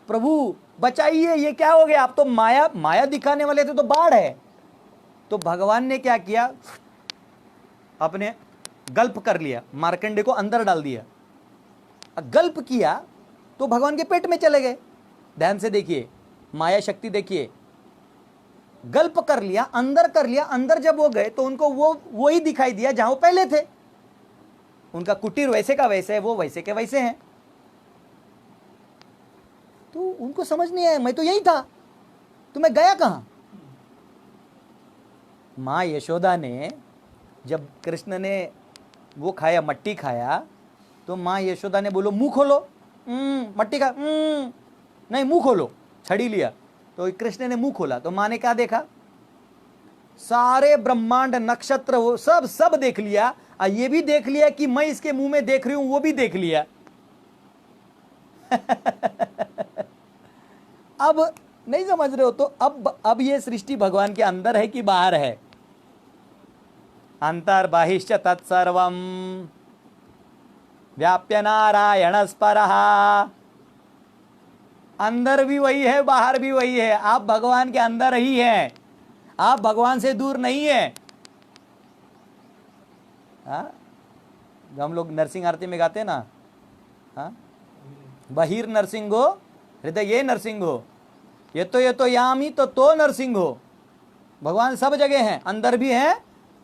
प्रभु बचाइए, ये क्या हो गया, आप तो माया दिखाने वाले थे, तो बाढ़ है। तो भगवान ने क्या किया, अपने गल्प कर लिया, मार्कंडे को अंदर डाल दिया। गल्प किया तो भगवान के पेट में चले गए। ध्यान से देखिए, माया शक्ति देखिए, गल्प कर लिया, अंदर कर लिया। अंदर जब वो गए तो उनको वो ही दिखाई दिया जहां वो पहले थे। उनका कुटीर वैसे का वैसे है, वो वैसे के वैसे हैं। तो उनको समझ नहीं आया, मैं तो यही था, तो मैं गया कहां। माँ यशोदा ने, जब कृष्ण ने वो खाया, मट्टी खाया, तो माँ यशोदा ने बोलो मुंह खोलो, मट्टी खा, नहीं मुंह खोलो, छड़ी लिया। तो कृष्ण ने मुंह खोला, तो माँ ने क्या देखा, सारे ब्रह्मांड नक्षत्र वो सब देख लिया। और ये भी देख लिया कि मैं इसके मुंह में देख रही हूं, वो भी देख लिया। अब नहीं समझ रहे हो तो अब ये सृष्टि भगवान के अंदर है कि बाहर है। अंतर्बाहिश्च तत्सर्वम व्याप्य नारायणस्परः। अंदर भी वही है, बाहर भी वही है। आप भगवान के अंदर ही हैं, आप भगवान से दूर नहीं है। हाँ, जो हम लोग नरसिंह आरती में गाते हैं ना, हाँ, बहिर नरसिंहो हृदय नरसिंहो, ये तो यामी तो नरसिंहो। भगवान सब जगह हैं, अंदर भी हैं,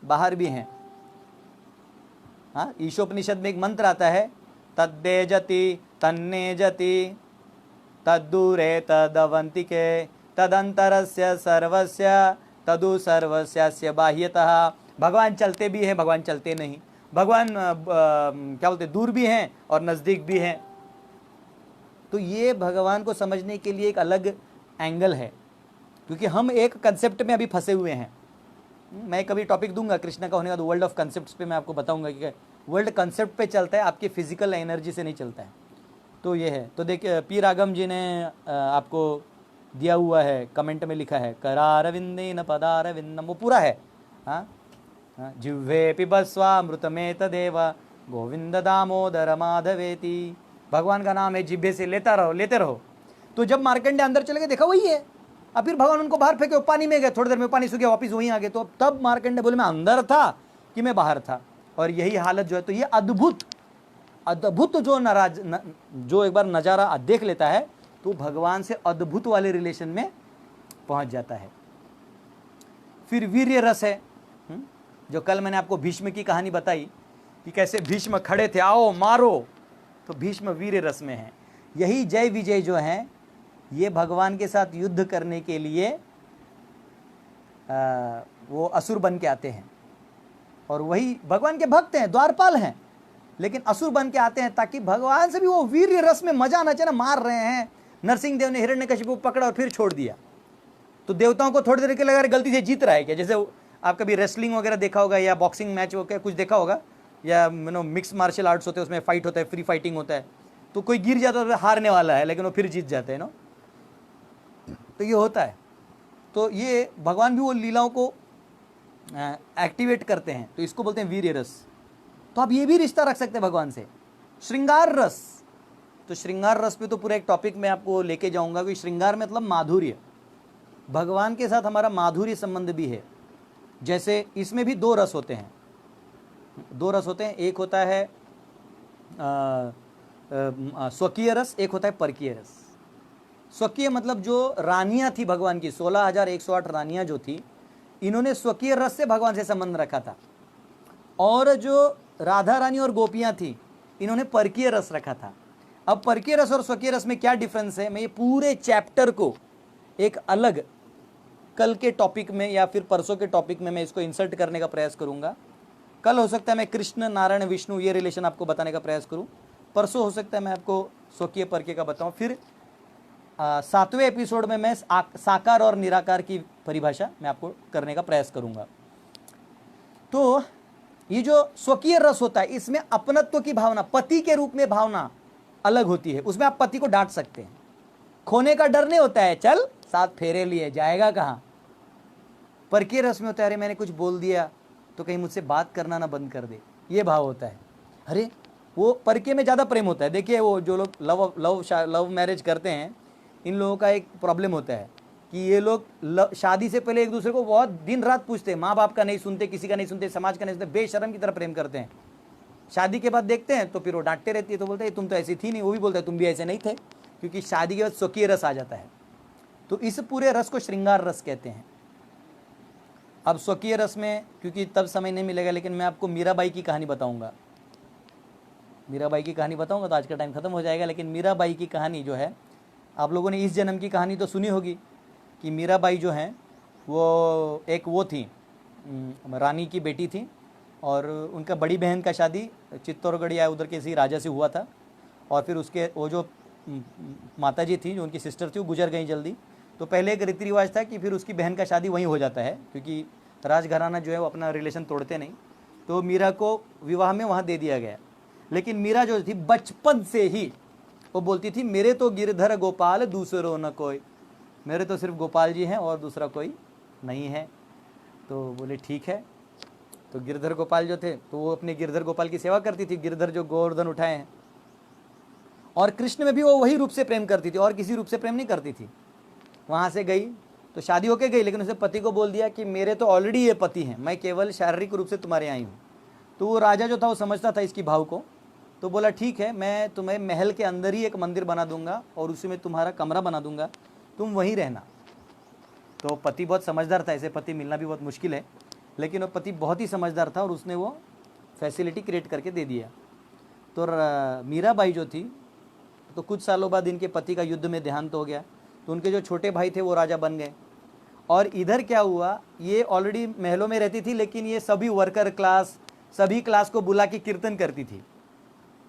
बाहर भी हैं। हाँ, ईशोपनिषद में एक मंत्र आता है, तद्दे जति तन्ने जति तद्दूरे तदवंतिके तदंतरस्य सर्वस्य तदु सर्वस्यास्य बाह्यतः। भगवान चलते भी हैं, भगवान चलते नहीं। भगवान क्या बोलते, दूर भी हैं और नज़दीक भी हैं। तो ये भगवान को समझने के लिए एक अलग एंगल है, क्योंकि हम एक कंसेप्ट में अभी फंसे हुए हैं। मैं कभी टॉपिक दूंगा कृष्ण का होने का, तो वर्ल्ड ऑफ कंसेप्ट्स पे मैं आपको बताऊंगा कि वर्ल्ड कंसेप्ट पे चलता है, आपकी फिजिकल एनर्जी से नहीं चलता है। तो ये है। तो देखिए, पी रागम जी ने आपको दिया हुआ है, कमेंट में लिखा है, करारविंदेन पदारविंदम, वो पूरा है। हाँ, जिह्वे पिबस्वामृतमेतदेव गोविंद दामोदर माधवेति। भगवान का नाम है, जिह्वे से लेता रहो, लेते रहो। तो जब मार्कंडे अंदर चले गए, देखा वही है। अब फिर भगवान उनको बाहर फेंके, पानी में गए, थोड़ी देर में पानी सूख गया, वापस वहीं आ गए। तो तब मार्कंडे बोले, मैं अंदर था कि मैं बाहर था। और यही हालत जो है, तो ये अद्भुत जो एक बार नज़ारा देख लेता है, तो भगवान से अद्भुत वाले रिलेशन में पहुंच जाता है। फिर वीर्य रस है, जो कल मैंने आपको भीष्म की कहानी बताई कि कैसे भीष्म खड़े थे, आओ मारो, तो भीष्म वीर्य रस में है। यही जय विजय जो है, ये भगवान के साथ युद्ध करने के लिए वो असुर बन के आते हैं, और वही भगवान के भक्त हैं, द्वारपाल हैं, लेकिन असुर बन के आते हैं ताकि भगवान से भी वो वीर्य रस में मजा आना चाहिए ना। मार रहे हैं, नरसिंह देव ने हिरण्यकशिपु को पकड़ा और फिर छोड़ दिया, तो देवताओं को थोड़ी देर के लगा गलती से जीत रहा है क्या। जैसे आप कभी रेसलिंग वगैरह देखा होगा, या बॉक्सिंग मैच हो कुछ देखा होगा, या मिक्स मार्शल आर्ट्स होते हैं, उसमें फाइट होता है, फ्री फाइटिंग होता है, तो कोई गिर जाता है, हारने वाला है, लेकिन वो फिर जीत जाते हैं ना। तो ये होता है। तो ये भगवान भी वो लीलाओं को एक्टिवेट करते हैं, तो इसको बोलते हैं वीर्य रस। तो आप ये भी रिश्ता रख सकते हैं भगवान से। श्रृंगार रस, तो श्रृंगार रस पे तो पूरा एक टॉपिक मैं आपको लेके जाऊंगा, कि श्रृंगार मतलब माधुर्य। भगवान के साथ हमारा माधुर्य संबंध भी है। जैसे इसमें भी दो रस होते हैं, एक होता है स्वकीय रस, एक होता है परकीय रस। स्वकीय मतलब जो रानियां थी भगवान की, 16,108 रानियां जो थी, इन्होंने स्वकीय रस से भगवान से संबंध रखा था, और जो राधा रानी और गोपियां थी इन्होंने परकीय रस रखा था। अब परकीय रस और स्वकीय रस में क्या डिफरेंस है, मैं ये पूरे चैप्टर को एक अलग कल के टॉपिक में या फिर परसों के टॉपिक में मैं इसको इंसर्ट करने का प्रयास करूंगा। कल हो सकता है मैं कृष्ण नारायण विष्णु ये रिलेशन आपको बताने का प्रयास करूं, परसों हो सकता है मैं आपको स्वकीय परकीय का बताऊं, फिर 7वें एपिसोड में मैं साकार और निराकार की परिभाषा मैं आपको करने का प्रयास करूंगा। तो ये जो स्वकीय रस होता है इसमें अपनत्व की भावना, पति के रूप में भावना अलग होती है। उसमें आप पति को डांट सकते हैं, खोने का डर नहीं होता है, चल 7 फेरे लिए जाएगा कहाँ। परकीय रस में होता है अरे मैंने कुछ बोल दिया तो कहीं मुझसे बात करना ना बंद कर दे, ये भाव होता है। अरे वो परकीय में ज़्यादा प्रेम होता है। देखिए वो जो लोग लव मैरिज करते हैं इन लोगों का एक प्रॉब्लम होता है कि ये लोग शादी से पहले एक दूसरे को बहुत दिन रात पूछते हैं, माँ बाप का नहीं सुनते, किसी का नहीं सुनते, समाज का नहीं सुनते, बेशर्म की तरह प्रेम करते हैं। शादी के बाद देखते हैं तो फिर वो डांटते रहती है, तो बोलते हैं तुम तो ऐसी थी नहीं, वो भी बोलता है तुम भी ऐसे नहीं थे, क्योंकि शादी के बाद स्वकीय रस आ जाता है। तो इस पूरे रस को श्रृंगार रस कहते हैं। अब स्वकीय रस में क्योंकि तब समय नहीं मिलेगा, लेकिन मैं आपको मीराबाई की कहानी बताऊंगा। मीराबाई की कहानी बताऊंगा तो आज का टाइम खत्म हो जाएगा, लेकिन मीराबाई की कहानी जो है, आप लोगों ने इस जन्म की कहानी तो सुनी होगी कि मीराबाई जो हैं वो एक वो थी, रानी की बेटी थी, और उनका बड़ी बहन का शादी चित्तौड़गढ़ या उधर किसी राजा से हुआ था, और फिर उसके वो जो माता जी थी जो उनकी सिस्टर थी वो गुजर गई जल्दी। तो पहले एक रीति रिवाज था कि फिर उसकी बहन का शादी वहीं हो जाता है, क्योंकि राजघराना जो है वो अपना रिलेशन तोड़ते नहीं। तो मीरा को विवाह में वहाँ दे दिया गया। लेकिन मीरा जो थी बचपन से ही वो बोलती थी मेरे तो गिरधर गोपाल दूसरो न कोई, मेरे तो सिर्फ गोपाल जी हैं और दूसरा कोई नहीं है। तो बोले ठीक है। तो गिरधर गोपाल जो थे तो वो अपने गिरधर गोपाल की सेवा करती थी, गिरधर जो गोवर्धन उठाए हैं। और कृष्ण में भी वो वही रूप से प्रेम करती थी और किसी रूप से प्रेम नहीं करती थी। वहाँ से गई तो शादी होके गई, लेकिन उसने पति को बोल दिया कि मेरे तो ऑलरेडी ये पति हैं, मैं केवल शारीरिक रूप से तुम्हारे यहाँ आई हूँ। तो वो राजा जो था वो समझता था इसकी भाव को, तो बोला ठीक है मैं तुम्हें महल के अंदर ही एक मंदिर बना दूंगा और उसी में तुम्हारा कमरा बना दूंगा, तुम वहीं रहना। तो पति बहुत समझदार था, ऐसे पति मिलना भी बहुत मुश्किल है, लेकिन वो पति बहुत ही समझदार था और उसने वो फैसिलिटी क्रिएट करके दे दिया। तो मीराबाई जो थी तो कुछ सालों बाद इनके पति का युद्ध में देहांत हो गया, तो उनके जो छोटे भाई थे वो राजा बन गए। और इधर क्या हुआ, ये ऑलरेडी महलों में रहती थी, लेकिन ये सभी वर्कर क्लास सभी क्लास को बुला के कीर्तन करती थी।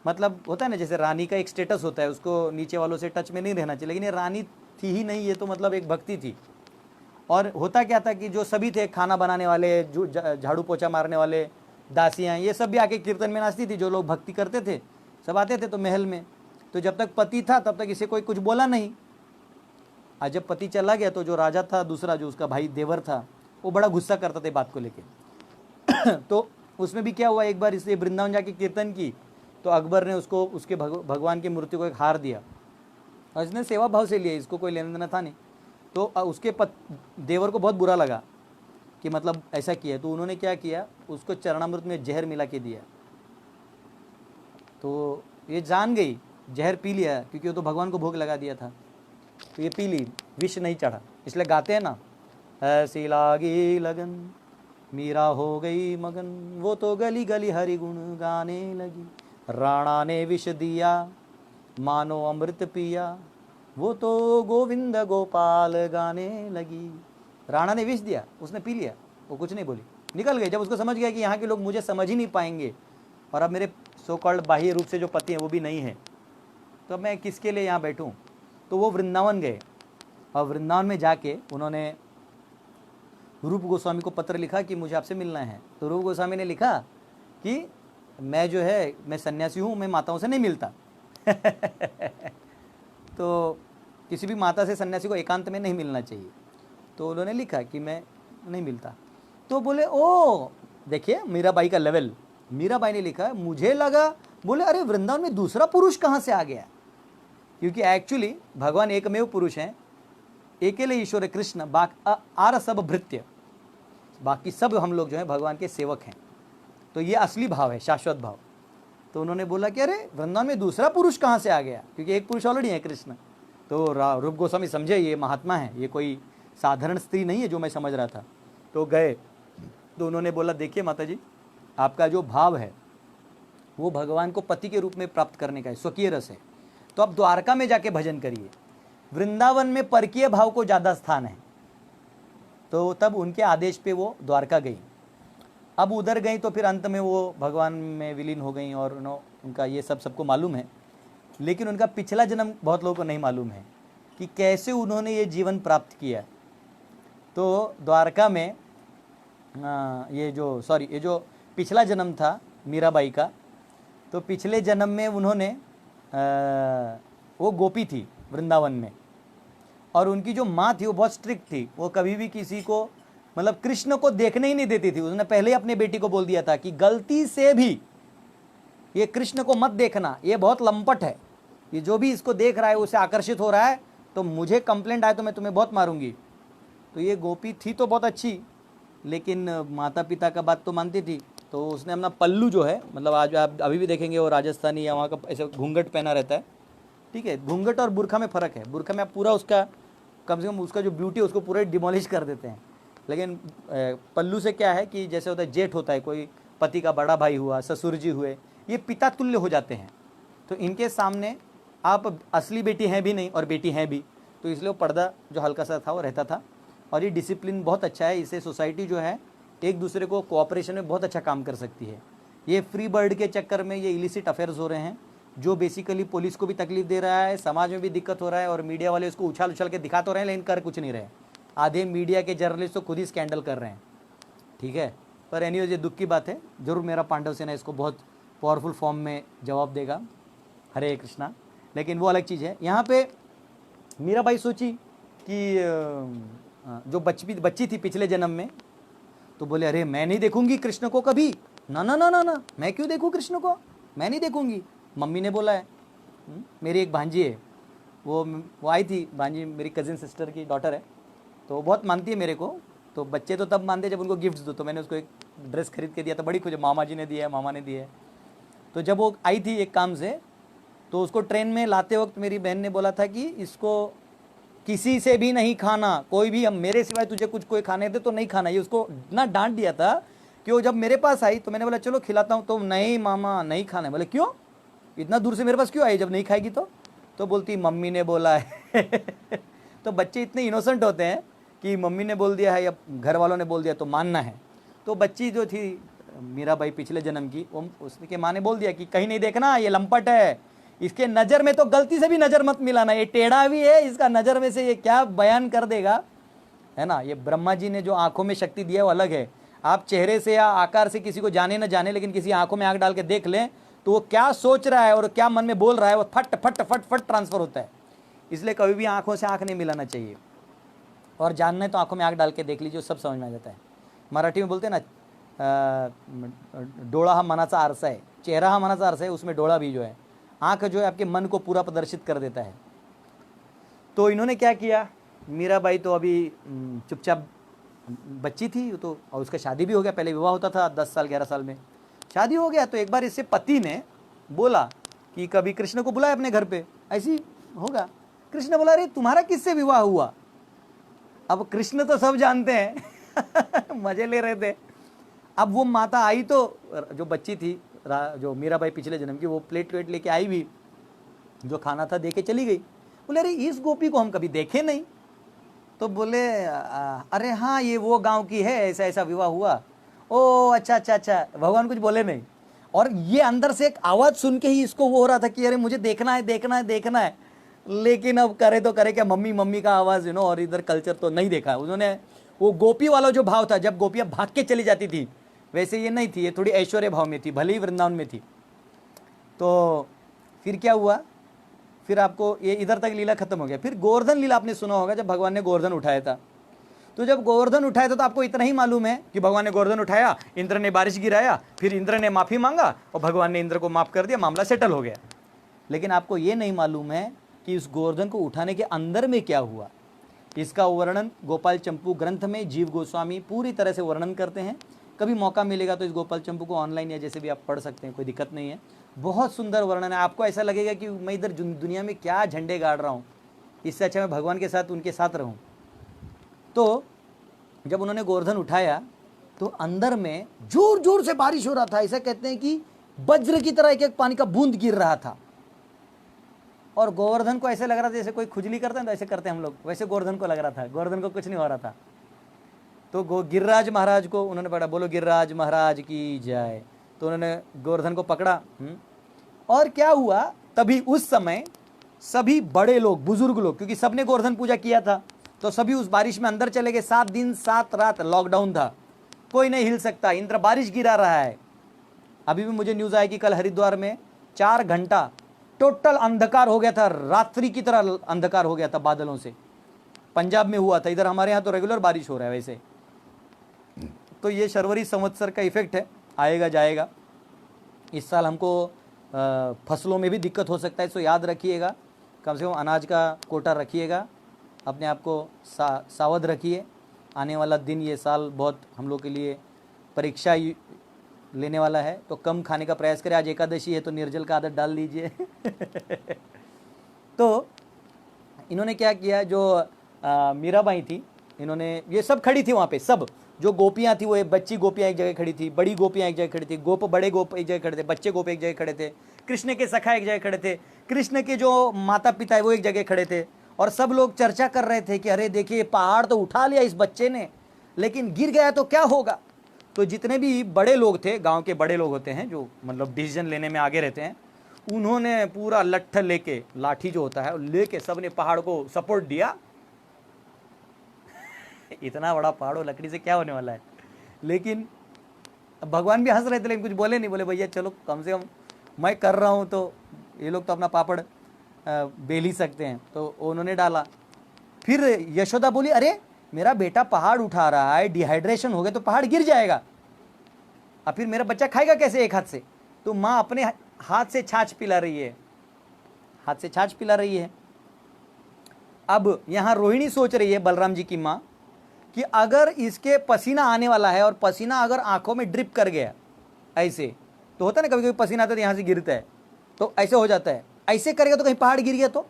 मतलब होता है ना जैसे रानी का एक स्टेटस होता है, उसको नीचे वालों से टच में नहीं रहना चाहिए, लेकिन ये रानी थी ही नहीं, ये तो मतलब एक भक्ति थी। और होता क्या था कि जो सभी थे खाना बनाने वाले, जो झाड़ू पोछा मारने वाले, दासियाँ, ये सब भी आके कीर्तन में नाचती थी। जो लोग भक्ति करते थे सब आते थे तो महल में। तो जब तक पति था तब तक इसे कोई कुछ बोला नहीं। आज जब पति चला गया तो जो राजा था दूसरा, जो उसका भाई देवर था, वो बड़ा गुस्सा करता था बात को लेके। तो उसमें भी क्या हुआ, एक बार इसलिए वृंदावन जाके कीर्तन की तो अकबर ने उसको उसके भगवान की मूर्ति को एक हार दिया, और इसने सेवा भाव से लिया, इसको कोई लेना देना था नहीं। तो उसके देवर को बहुत बुरा लगा कि मतलब ऐसा किया, तो उन्होंने क्या किया, उसको चरणामृत में जहर मिला के दिया। तो ये जान गई, जहर पी लिया, क्योंकि वो तो भगवान को भोग लगा दिया था, तो ये पी ली, विष नहीं चढ़ा। इसलिए गाते हैं ना, ऐसी लागी लगन मीरा हो गई मगन, वो तो गली गली हरि गुण गाने लगी, राणा ने विष दिया मानो अमृत पिया, वो तो गोविंद गोपाल गाने लगी। राणा ने विष दिया, उसने पी लिया, वो कुछ नहीं बोली, निकल गई। जब उसको समझ गया कि यहाँ के लोग मुझे समझ ही नहीं पाएंगे और अब मेरे सो कॉल्ड बाह्य रूप से जो पति हैं वो भी नहीं है, तो मैं किसके लिए यहाँ बैठूँ। तो वो वृंदावन गए, और वृंदावन में जाके उन्होंने रूप गोस्वामी को पत्र लिखा कि मुझे आपसे मिलना है। तो रूप गोस्वामी ने लिखा कि मैं जो है मैं सन्यासी हूँ, मैं माताओं से नहीं मिलता। तो किसी भी माता से सन्यासी को एकांत में नहीं मिलना चाहिए। तो उन्होंने लिखा कि मैं नहीं मिलता। तो बोले ओ देखिए मीराबाई का लेवल। मीराबाई ने लिखा मुझे लगा, बोले अरे वृंदावन में दूसरा पुरुष कहाँ से आ गया, क्योंकि एक्चुअली भगवान एकमेव पुरुष हैं, अकेले ईश्वर कृष्ण, आर सब भृत्य, बाकी सब हम लोग जो हैं भगवान के सेवक हैं। तो ये असली भाव है, शाश्वत भाव। तो उन्होंने बोला कि अरे वृंदावन में दूसरा पुरुष कहाँ से आ गया, क्योंकि एक पुरुष ऑलरेडी है कृष्ण। तो रूप गोस्वामी समझे ये महात्मा है, ये कोई साधारण स्त्री नहीं है जो मैं समझ रहा था। तो गए, तो उन्होंने बोला देखिए माता जी, आपका जो भाव है वो भगवान को पति के रूप में प्राप्त करने का है, स्वकीय रस है, तो आप द्वारका में जाके भजन करिए, वृंदावन में परकीय भाव को ज़्यादा स्थान है। तो तब उनके आदेश पे वो द्वारका गई। अब उधर गई तो फिर अंत में वो भगवान में विलीन हो गई, और उनका ये सब सबको मालूम है। लेकिन उनका पिछला जन्म बहुत लोगों को नहीं मालूम है कि कैसे उन्होंने ये जीवन प्राप्त किया। तो द्वारका में ये जो पिछला जन्म था मीराबाई का, तो पिछले जन्म में उन्होंने वो गोपी थी वृंदावन में, और उनकी जो माँ थी वो बहुत स्ट्रिक्ट थी। वो कभी भी किसी को मतलब कृष्ण को देखने ही नहीं देती थी। उसने पहले ही अपनी बेटी को बोल दिया था कि गलती से भी ये कृष्ण को मत देखना, ये बहुत लंपट है, ये जो भी इसको देख रहा है उसे आकर्षित हो रहा है, तो मुझे कंप्लेंट आए तो मैं तुम्हें बहुत मारूंगी। तो ये गोपी थी तो बहुत अच्छी, लेकिन माता पिता का बात तो मानती थी। तो उसने अपना पल्लू जो है, मतलब आज आप अभी भी देखेंगे वो राजस्थानी या वहाँ का ऐसे घूंघट पहना रहता है, ठीक है। घूंघट और बुरखा में फ़र्क है। बुरखा में आप पूरा उसका कम से कम उसका जो ब्यूटी है उसको पूरा डिमोलिश कर देते हैं, लेकिन पल्लू से क्या है कि जैसे होता है जेठ होता है, कोई पति का बड़ा भाई हुआ, ससुर जी हुए, ये पिता तुल्य हो जाते हैं। तो इनके सामने आप असली बेटी हैं भी नहीं और बेटी हैं भी, तो इसलिए वो पर्दा जो हल्का सा था वो रहता था। और ये डिसिप्लिन बहुत अच्छा है, इससे सोसाइटी जो है एक दूसरे को कोऑपरेशन में बहुत अच्छा काम कर सकती है। ये फ्री बर्ड के चक्कर में ये इलिसिट अफेयर्स हो रहे हैं, जो बेसिकली पुलिस को भी तकलीफ दे रहा है, समाज में भी दिक्कत हो रहा है, और मीडिया वाले उसको उछाल उछाल के दिखा तो रहे हैं लेकिन कर कुछ नहीं रहे। आधे मीडिया के जर्नलिस्ट तो खुद ही स्कैंडल कर रहे हैं, ठीक है। पर एनीवेज ये दुख की बात है, जरूर मेरा पांडव सेना इसको बहुत पावरफुल फॉर्म में जवाब देगा, हरे कृष्णा। लेकिन वो अलग चीज़ है। यहाँ पे मीराबाई सोची कि जो बच्ची थी पिछले जन्म में, तो बोले अरे मैं नहीं देखूंगी कृष्ण को कभी, ना ना ना ना ना, मैं क्यों देखूं कृष्ण को, मैं नहीं देखूंगी। मम्मी ने बोला है। मेरी एक भांजी है, वो आई थी, भांजी मेरी कज़िन सिस्टर की डॉटर है, तो वो बहुत मानती है मेरे को। तो बच्चे तो तब मानते जब उनको गिफ्ट्स दो, तो मैंने उसको एक ड्रेस खरीद के दिया, तो बड़ी खुश, मामा जी ने दिया है, मामा ने दिया है। तो जब वो आई थी एक काम से, तो उसको ट्रेन में लाते वक्त मेरी बहन ने बोला था कि इसको किसी से भी नहीं खाना, कोई भी, हम मेरे सिवाय तुझे कुछ कोई खाने दे तो नहीं खाना। ये उसको इतना डांट दिया था कि वो जब मेरे पास आई तो मैंने बोला चलो खिलाता हूँ, तो नहीं मामा नहीं खाना है। बोले क्यों, इतना दूर से मेरे पास क्यों आई जब नहीं खाएगी तो बोलती मम्मी ने बोला है। तो बच्चे इतने इनोसेंट होते हैं कि मम्मी ने बोल दिया है या घर वालों ने बोल दिया तो मानना है। तो बच्ची जो थी मीराबाई पिछले जन्म की, वो उसके माँ ने बोल दिया कि कहीं नहीं देखना, ये लंपट है, इसके नज़र में तो गलती से भी नज़र मत मिलाना, ये टेढ़ा भी है, इसका नज़र में से ये क्या बयान कर देगा, है ना। ये ब्रह्मा जी ने जो आंखों में शक्ति दिया है वो अलग है। आप चेहरे से या आकार से किसी को जाने न जाने, लेकिन किसी आंखों में आंख डाल के देख लें तो वो क्या सोच रहा है और क्या मन में बोल रहा है वो फट फट फट फट ट्रांसफर होता है। इसलिए कभी भी आंखों से आंख नहीं मिलाना चाहिए, और जानना है तो आंखों में आंख डाल के देख लीजिए, सब समझ में आ जाता है। मराठी में बोलते हैं ना, डोळा हा मनाचा आरसा है, चेहरा हा मनाचा आरसा है, उसमें डोळा भी जो है, आंख जो है आपके मन को पूरा प्रदर्शित कर देता है। तो इन्होंने क्या किया, मीराबाई तो अभी चुपचाप बच्ची थी तो, और उसका शादी भी हो गया, पहले विवाह होता था 10 साल 11 साल में, शादी हो गया। तो एक बार इससे पति ने बोला कि कभी कृष्ण को बुलाए अपने घर पे, ऐसी होगा। कृष्ण बोला अरे तुम्हारा किससे विवाह हुआ। अब कृष्ण तो सब जानते हैं। मजे ले रहे थे। अब वो माता आई तो जो बच्ची थी, जो मीराबाई पिछले जन्म की, वो प्लेट वेट लेके आई भी, जो खाना था दे के चली गई। बोले अरे इस गोपी को हम कभी देखे नहीं। तो बोले अरे हाँ ये वो गांव की है, ऐसा ऐसा विवाह हुआ। ओ अच्छा अच्छा अच्छा, भगवान कुछ बोले नहीं। और ये अंदर से एक आवाज़ सुन के ही इसको वो हो रहा था कि अरे मुझे देखना है देखना है देखना है, लेकिन अब करे तो करे क्या, मम्मी मम्मी का आवाज़ और इधर कल्चर तो नहीं देखा उन्होंने। वो गोपी वाला जो भाव था, जब गोपियाँ भाग के चली जाती थी, वैसे ये नहीं थी, ये थोड़ी ऐश्वर्य भाव में थी, भले ही वृंदावन में थी। तो फिर क्या हुआ, फिर आपको ये इधर तक लीला खत्म हो गया। फिर गोवर्धन लीला आपने सुना होगा, जब भगवान ने गोवर्धन उठाया था। तो जब गोवर्धन उठाया था तो आपको इतना ही मालूम है कि भगवान ने गोवर्धन उठाया, इंद्र ने बारिश गिराया, फिर इंद्र ने माफ़ी मांगा और भगवान ने इंद्र को माफ़ कर दिया, मामला सेटल हो गया। लेकिन आपको ये नहीं मालूम है कि इस गोवर्धन को उठाने के अंदर में क्या हुआ। इसका वर्णन गोपाल चंपू ग्रंथ में जीव गोस्वामी पूरी तरह से वर्णन करते हैं। कभी मौका मिलेगा तो इस गोपाल चंपू को ऑनलाइन या जैसे भी आप पढ़ सकते हैं, कोई दिक्कत नहीं है। बहुत सुंदर वर्णन है, आपको ऐसा लगेगा कि मैं इधर दुनिया में क्या झंडे गाड़ रहा हूँ, इससे अच्छा मैं भगवान के साथ उनके साथ रहूँ। तो जब उन्होंने गोवर्धन उठाया तो अंदर में जोर जोर से बारिश हो रहा था। ऐसा कहते हैं कि वज्र की तरह एक एक पानी का बूंद गिर रहा था, और गोवर्धन को ऐसे लग रहा था जैसे कोई खुजली करते हैं तो ऐसे करते हैं हम लोग, वैसे गोवर्धन को लग रहा था। गोवर्धन को कुछ नहीं हो रहा था। तो गिरिराज महाराज को उन्होंने पकड़ा, बोलो गिरिराज महाराज की जय। तो उन्होंने गोवर्धन को पकड़ा। और क्या हुआ, तभी उस समय सभी बड़े लोग, बुजुर्ग लोग, क्योंकि सबने गोवर्धन पूजा किया था, तो सभी उस बारिश में अंदर चले गए। 7 दिन 7 रात लॉकडाउन था, कोई नहीं हिल सकता। इंद्र बारिश गिरा रहा है। अभी भी मुझे न्यूज़ आई कि कल हरिद्वार में 4 घंटा टोटल अंधकार हो गया था, रात्रि की तरह अंधकार हो गया था बादलों से। पंजाब में हुआ था, इधर हमारे यहाँ तो रेगुलर बारिश हो रहा है वैसे। तो ये शर्वरी संवत्सर का इफेक्ट है, आएगा जाएगा। इस साल हमको फसलों में भी दिक्कत हो सकता है, तो याद रखिएगा, कम से कम अनाज का कोटा रखिएगा, अपने आप को सावध रखिए। आने वाला दिन, ये साल बहुत हम लोग के लिए परीक्षा लेने वाला है, तो कम खाने का प्रयास करें। आज एकादशी है तो निर्जल का आदत डाल लीजिए। तो इन्होंने क्या किया, जो मीराबाई थी, इन्होंने, ये सब खड़ी थी वहाँ पे, सब जो गोपियाँ थी, वो बच्ची गोपियाँ एक जगह खड़ी थी, बड़ी गोपियाँ एक जगह खड़ी थी, बड़े गोप एक जगह खड़े थे, बच्चे गोप एक जगह खड़े थे, कृष्ण के सखा एक जगह खड़े थे, कृष्ण के जो माता पिता है वो एक जगह खड़े थे। और सब लोग चर्चा कर रहे थे कि अरे देखिए, पहाड़ तो उठा लिया इस बच्चे ने, लेकिन गिर गया तो क्या होगा। तो जितने भी बड़े लोग थे, गांव के बड़े लोग होते हैं जो मतलब डिसीजन लेने में आगे रहते हैं, उन्होंने पूरा लट्ठ लेके, लाठी जो होता है लेके, सब ने पहाड़ को सपोर्ट दिया। इतना बड़ा पहाड़ हो, लकड़ी से क्या होने वाला है। लेकिन भगवान भी हंस रहे थे, लेकिन कुछ बोले नहीं। बोले भैया चलो, कम से कम मैं कर रहा हूँ तो ये लोग तो अपना पापड़ बेल ही सकते हैं। तो उन्होंने डाला। फिर यशोदा बोली, अरे मेरा बेटा पहाड़ उठा रहा है, डिहाइड्रेशन हो गया तो पहाड़ गिर जाएगा, अब फिर मेरा बच्चा खाएगा कैसे एक हाथ से। तो माँ अपने हाथ से छाछ पिला रही है, हाथ से छाछ पिला रही है। अब यहाँ रोहिणी सोच रही है, बलराम जी की माँ, कि अगर इसके पसीना आने वाला है और पसीना अगर आंखों में ड्रिप कर गया ऐसे, तो होता है ना कभी कभी पसीना आता है तो यहाँ से गिरता है, तो ऐसे हो जाता है, ऐसे करेगा तो कहीं पहाड़ गिर गया तो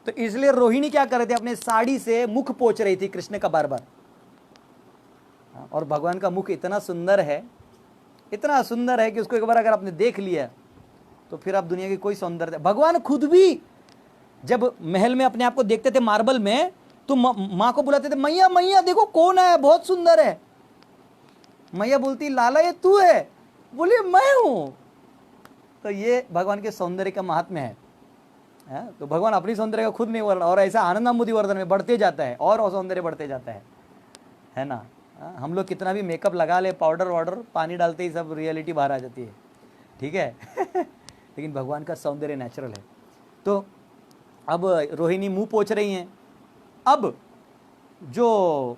इसलिए रोहिणी क्या कर रहे थे, अपने साड़ी से मुख पोंछ रही थी कृष्ण का बार बार। और भगवान का मुख इतना सुंदर है, इतना सुंदर है कि उसको एक बार अगर आपने देख लिया तो फिर आप दुनिया की कोई सौंदर्य। भगवान खुद भी जब महल में अपने आप को देखते थे मार्बल में, तो माँ को बुलाते थे, मैया मैया देखो कौन है, बहुत सुंदर है। मैया बोलती, लाला ये तू है? बोलिए मैं हूं। तो ये भगवान के सौंदर्य का महात्म्य है। तो भगवान अपनी सौंदर्य का खुद नहीं बोल रहा, और ऐसा आनंदामुदी वर्धन में बढ़ते जाता है और सौंदर्य बढ़ते जाता है ना। हम लोग कितना भी मेकअप लगा ले, पाउडर वाउडर, पानी डालते ही सब रियलिटी बाहर आ जाती है, ठीक है। लेकिन भगवान का सौंदर्य नेचुरल है। तो अब रोहिणी मुंह पोंछ रही हैं। अब जो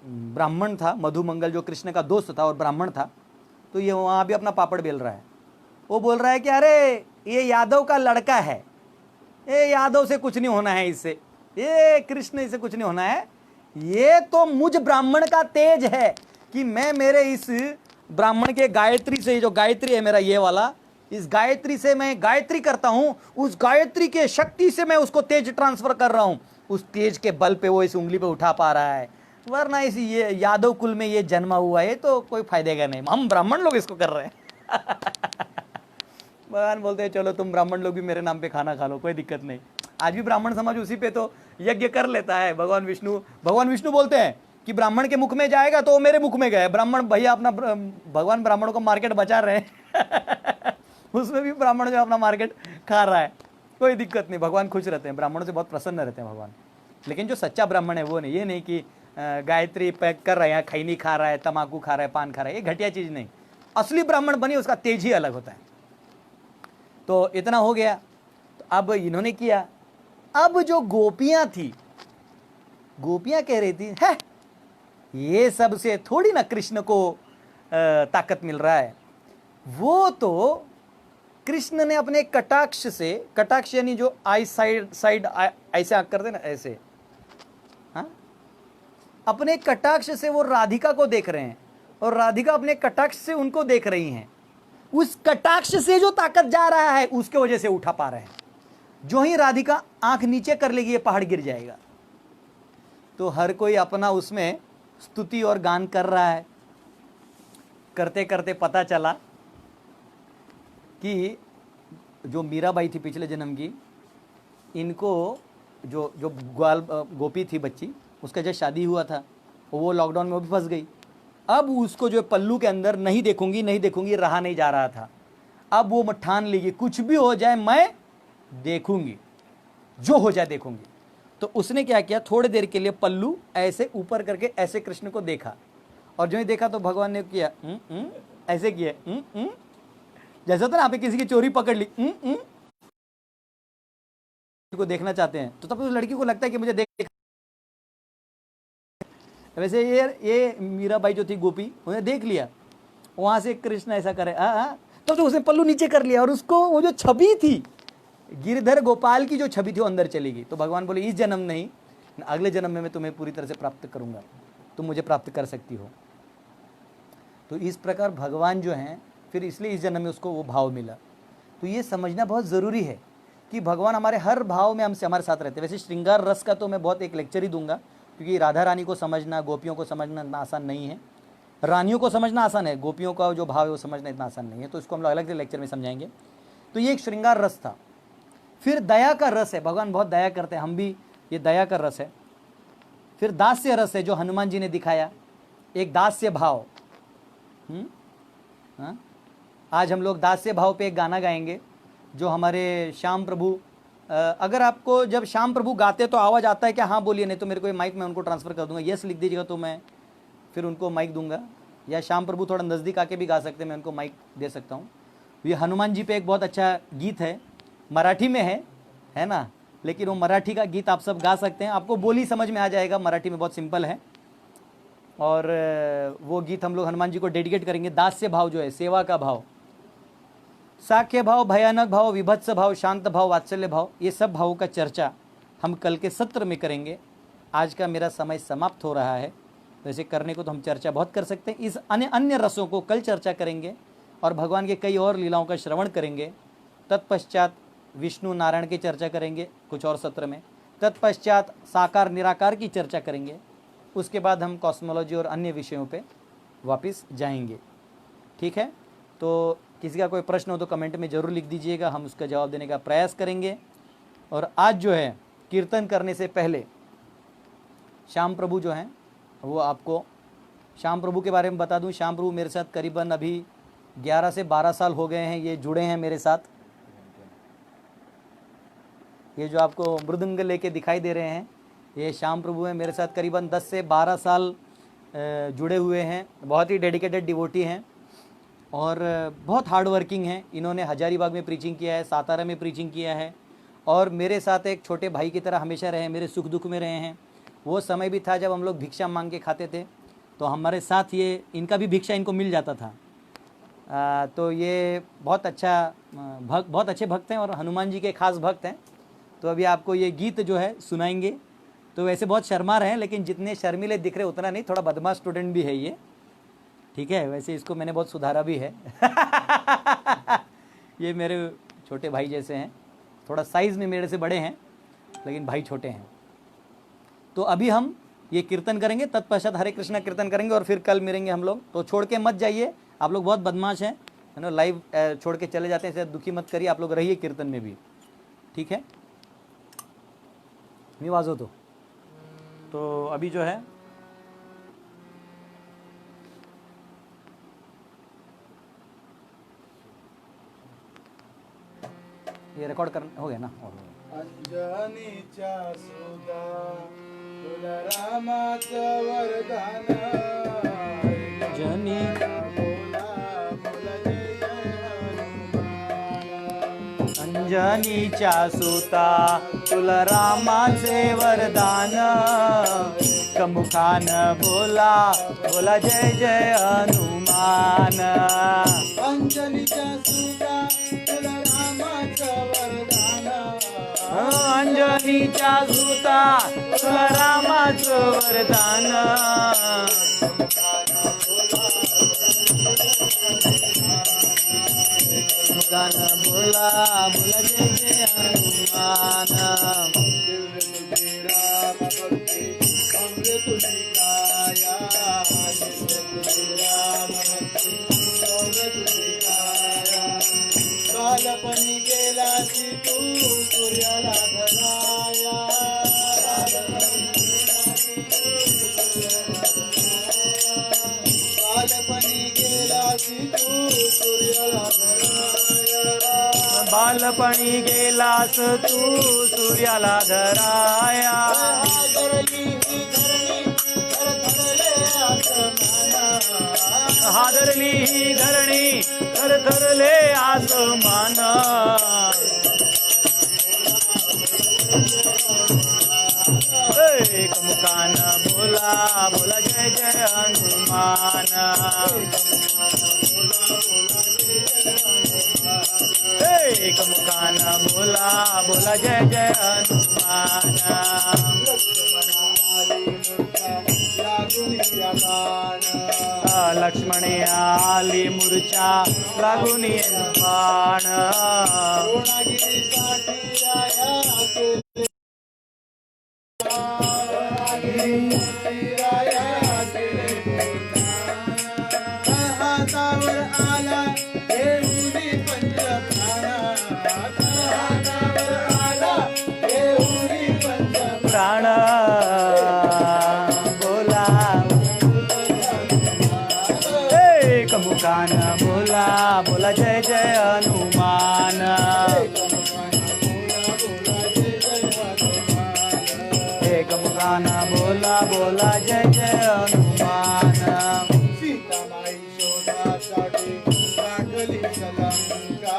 ब्राह्मण था, मधुमंगल, जो कृष्ण का दोस्त था और ब्राह्मण था, तो ये वहाँ भी अपना पापड़ बेल रहा है। वो बोल रहा है कि अरे ये यादव का लड़का है, ये यादव से कुछ नहीं होना है, इससे, ये कृष्ण इसे कुछ नहीं होना है। ये तो मुझ ब्राह्मण का तेज है कि मैं मेरे इस ब्राह्मण के गायत्री से, जो गायत्री है मेरा ये वाला, इस गायत्री से मैं गायत्री करता हूं, उस गायत्री के शक्ति से मैं उसको तेज ट्रांसफर कर रहा हूं। उस तेज के बल पे वो इस उंगली पे उठा पा रहा है, वरना इस ये यादव कुल में ये जन्मा हुआ है तो कोई फायदे का नहीं, हम ब्राह्मण लोग इसको कर रहे हैं। भगवान बोलते हैं चलो तुम ब्राह्मण लोग भी मेरे नाम पे खाना खा लो, कोई दिक्कत नहीं। आज भी ब्राह्मण समाज उसी पे तो यज्ञ कर लेता है। भगवान विष्णु बोलते हैं कि ब्राह्मण के मुख में जाएगा तो वो मेरे मुख में गए। ब्राह्मण भैया अपना, भगवान ब्राह्मणों को मार्केट बचा रहे हैं। उसमें भी ब्राह्मण जो अपना मार्केट खा रहा है, कोई दिक्कत नहीं, भगवान खुश रहते हैं, ब्राह्मणों से बहुत प्रसन्न रहते हैं भगवान। लेकिन जो सच्चा ब्राह्मण है वो नहीं, ये नहीं कि गायत्री पैक कर रहे हैं, खैनी खा रहा है, तम्बाकू खा रहा है, पान खा रहा है, ये घटिया चीज नहीं। असली ब्राह्मण बनी, उसका तेज ही अलग होता है। तो इतना हो गया। तो अब इन्होंने किया। अब जो गोपियां थी, गोपियां कह रही थी, है ये सब से थोड़ी ना कृष्ण को ताकत मिल रहा है। वो तो कृष्ण ने अपने कटाक्ष से, कटाक्ष यानी जो आई साइड ऐसे आंख कर दे ना, ऐसे, हाँ, अपने कटाक्ष से वो राधिका को देख रहे हैं और राधिका अपने कटाक्ष से उनको देख रही हैं। उस कटाक्ष से जो ताकत जा रहा है उसके वजह से उठा पा रहे हैं। जो ही राधिका आंख नीचे कर लेगी ये पहाड़ गिर जाएगा। तो हर कोई अपना उसमें स्तुति और गान कर रहा है। करते करते पता चला कि जो मीराबाई थी पिछले जन्म की, इनको जो जो गोपी थी बच्ची, उसका जब शादी हुआ था वो लॉकडाउन में वो भी फंस गई। अब उसको जो पल्लू के अंदर नहीं देखूंगी रहा नहीं जा रहा था। अब वो ठान लेगी कुछ भी हो जाए मैं देखूंगी, जो हो जाए देखूंगी। तो उसने क्या किया, थोड़ी देर के लिए पल्लू ऐसे ऊपर करके ऐसे कृष्ण को देखा, और जो ही देखा तो भगवान ने किया ऐसे किया, जैसा था ना आप किसी की चोरी पकड़ ली, को देखना चाहते हैं, तो तब उस लड़की को लगता है कि मुझे देख। वैसे ये मीराबाई जो थी गोपी, उन्हें देख लिया, वहां से कृष्ण ऐसा करे तो उसने पल्लू नीचे कर लिया, और उसको वो जो छवि थी गिरधर गोपाल की जो छवि थी वो अंदर चली गई। तो भगवान बोले इस जन्म नहीं, अगले जन्म में मैं तुम्हें पूरी तरह से प्राप्त करूंगा, तुम मुझे प्राप्त कर सकती हो। तो इस प्रकार भगवान जो हैं, फिर इसलिए इस जन्म में उसको वो भाव मिला। तो ये समझना बहुत ज़रूरी है कि भगवान हमारे हर भाव में हमसे हमारे साथ रहते हैं। वैसे श्रृंगार रस का तो मैं बहुत एक लेक्चर ही दूंगा, क्योंकि राधा रानी को समझना, गोपियों को समझना इतना आसान नहीं है। रानियों को समझना आसान है, गोपियों का जो भाव है वो समझना इतना आसान नहीं है, तो इसको हम लोग अलग से लेक्चर में समझाएंगे। तो ये एक श्रृंगार रस था। फिर दया का रस है, भगवान बहुत दया करते हैं, हम भी, ये दया का रस है। फिर दास्य रस है जो हनुमान जी ने दिखाया, एक दास्य भाव। आज हम लोग दास्य भाव पे एक गाना गाएंगे जो हमारे श्याम प्रभु, अगर आपको जब श्याम प्रभु गाते तो आवाज़ आता है क्या, हाँ बोलिए, नहीं तो मेरे को माइक में उनको ट्रांसफ़र कर दूंगा, यस लिख दीजिएगा तो मैं फिर उनको माइक दूंगा, या श्याम प्रभु थोड़ा नज़दीक आके भी गा सकते हैं, मैं उनको माइक दे सकता हूँ। ये हनुमान जी पे एक बहुत अच्छा गीत है, मराठी में है ना, लेकिन वो मराठी का गीत आप सब गा सकते हैं, आपको बोली समझ में आ जाएगा, मराठी में बहुत सिंपल है। और वो गीत हम लोग हनुमान जी को डेडिकेट करेंगे। दास्य भाव जो है, सेवा का भाव, साख्य भाव, भयानक भाव, विभत्स भाव, शांत भाव, वात्सल्य भाव, ये सब भावों का चर्चा हम कल के सत्र में करेंगे। आज का मेरा समय समाप्त हो रहा है, वैसे करने को तो हम चर्चा बहुत कर सकते हैं, इस अन्य रसों को कल चर्चा करेंगे और भगवान के कई और लीलाओं का श्रवण करेंगे। तत्पश्चात विष्णु नारायण की चर्चा करेंगे कुछ और सत्र में, तत्पश्चात साकार निराकार की चर्चा करेंगे, उसके बाद हम कॉस्मोलॉजी और अन्य विषयों पे वापस जाएंगे। ठीक है, तो किसी का कोई प्रश्न हो तो कमेंट में ज़रूर लिख दीजिएगा, हम उसका जवाब देने का प्रयास करेंगे। और आज जो है कीर्तन करने से पहले श्याम प्रभु जो हैं, वो आपको श्याम प्रभु के बारे में बता दूं। श्याम प्रभु मेरे साथ करीबन अभी 11 से 12 साल हो गए हैं, ये जुड़े हैं मेरे साथ। ये जो आपको मृदंग लेके दिखाई दे रहे हैं, ये श्याम प्रभु हैं, मेरे साथ करीबन 10 से 12 साल जुड़े हुए हैं, बहुत ही डेडिकेटेड डिवोटी हैं और बहुत हार्ड वर्किंग हैं। इन्होंने हजारीबाग में प्रीचिंग किया है, सातारा में प्रीचिंग किया है, और मेरे साथ एक छोटे भाई की तरह हमेशा रहे, मेरे सुख दुख में रहे हैं। वो समय भी था जब हम लोग भिक्षा मांग के खाते थे, तो हमारे साथ ये, इनका भी भिक्षा इनको मिल जाता था। तो ये बहुत अच्छा बहुत अच्छे भक्त हैं और हनुमान जी के खास भक्त हैं। तो अभी आपको ये गीत जो है सुनाएंगे। तो वैसे बहुत शर्मा रहे हैं, लेकिन जितने शर्मीले दिख रहे उतना नहीं, थोड़ा बदमाश स्टूडेंट भी है ये। ठीक है, वैसे इसको मैंने बहुत सुधारा भी है। ये मेरे छोटे भाई जैसे हैं, थोड़ा साइज़ में मेरे से बड़े हैं, लेकिन भाई छोटे हैं। तो अभी हम ये कीर्तन करेंगे, तत्पश्चात हरे कृष्णा कीर्तन करेंगे और फिर कल मिलेंगे हम लोग। तो छोड़ के मत जाइए, आप लोग बहुत बदमाश हैं, है ना, लाइव छोड़ के चले जाते हैं, इसे दुखी मत करिए, आप लोग रहिए कीर्तन में भी। ठीक है, नहीं वाजो तो अभी जो है ये रिकॉर्ड कर हो गया ना। अंजनीच्या सुधा तुला रामाचं वरदान, अंजनी बोला बोला जय जय हनुमान. अंजनीच्या सुता तुला रामाचे वरदान, कमुखान बोला बोला जय जय हनुमान. अंजनीच्या सुधा तुला रामाचं वरदान, अंजनीच्या सुता तुला रामाचं वरदान, कमुखान बोला बोला जय जय हनुमान. दिव्य राम भक्ती अमृत तुझी काया. सूर्याला धराया बालपणी गेलास तू सूर्याला धराया बालपणी गेलास तू सूर्याला धराया हादरली ही धरणी थरथरले आसमान एक मुखान बोला बोला जय जय हनुमान एक मुखान बोला बोला जय जय हनुमान लक्ष्मणे आली मूर्छा लागून बाण हातावर आला देऊनी पंचप्राणा हातावर आला देऊनी प्राण बोला एक मुखान बोला बोला जय जय हनुमान एक मुखान बोला बोला जय जय हनुमान सीतामाई शोधासाठी काढली लंका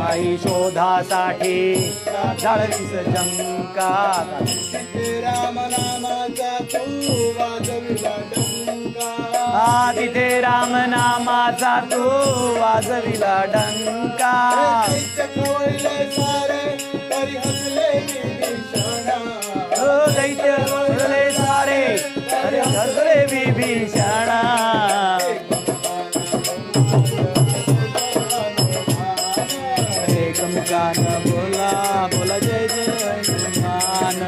आई शोधासाठी जाळलीस जंका तिथे राम नामाचा तू वाजविला डंका तिथे राम नामाचा तू वाजविला डंका दैत्य खवळले सारे तरी हसले विभीषणा दैत्य हरले सारे अरे हरले विभीषणा एक मुखान बोला बोला जय जय हनुमान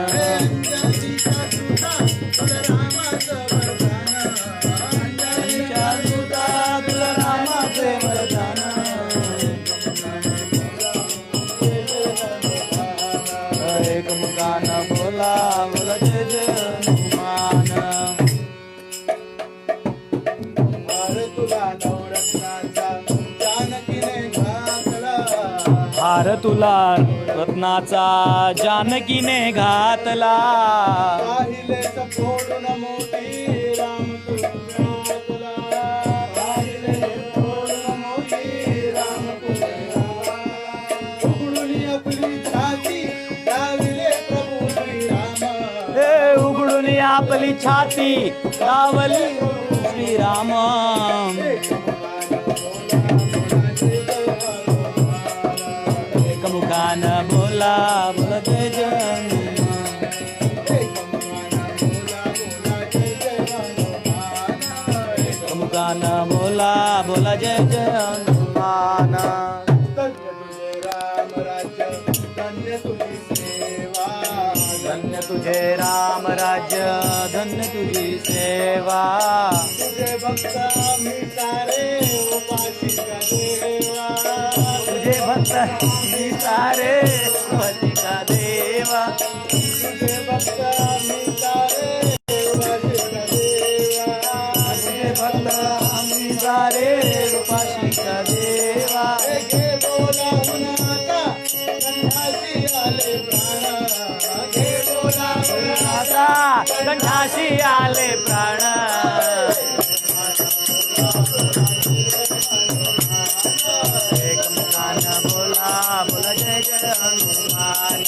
तुला रामाचे वरदान एक मुखान बोला बोला जय जय हनुमान हार तुला रत्नाचा जानकीने घातला पाहिले फोडून मोठी राम तुला पाहिले फोडून मोठी राम उघडून आपली छाती दाविले प्रभू श्रीराम हे उघडून आपली छाती लावली श्रीराम एक मुखान बोला बोला जय जय हनुमान एक मुखान बोला बोला जय जय हनुमान धन्य तुझे राम राज्य धन्य तुझी सेवा तुझे भक्त आम्ही सारे उपासिका देवा तुझे भक्त मी सारे उपासिका देवा तुझे भक्त आम्ही सारे उपासिका देवा तुझे भक्त आम्ही सारे उपासिका देवा घे बोलावून आता कंठाशी आले प्राण घे बोलावून आता कंठाशी आले प्राण एक मुखान बोला बोला जय जय हनुमान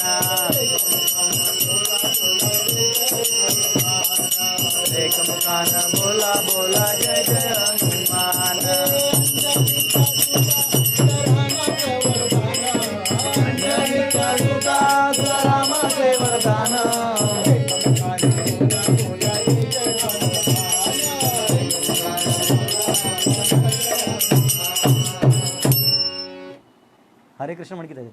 एक मुखान बोला बोला जय जय हनुमान रामाचे वरदान हरे कृष्ण मण की तरह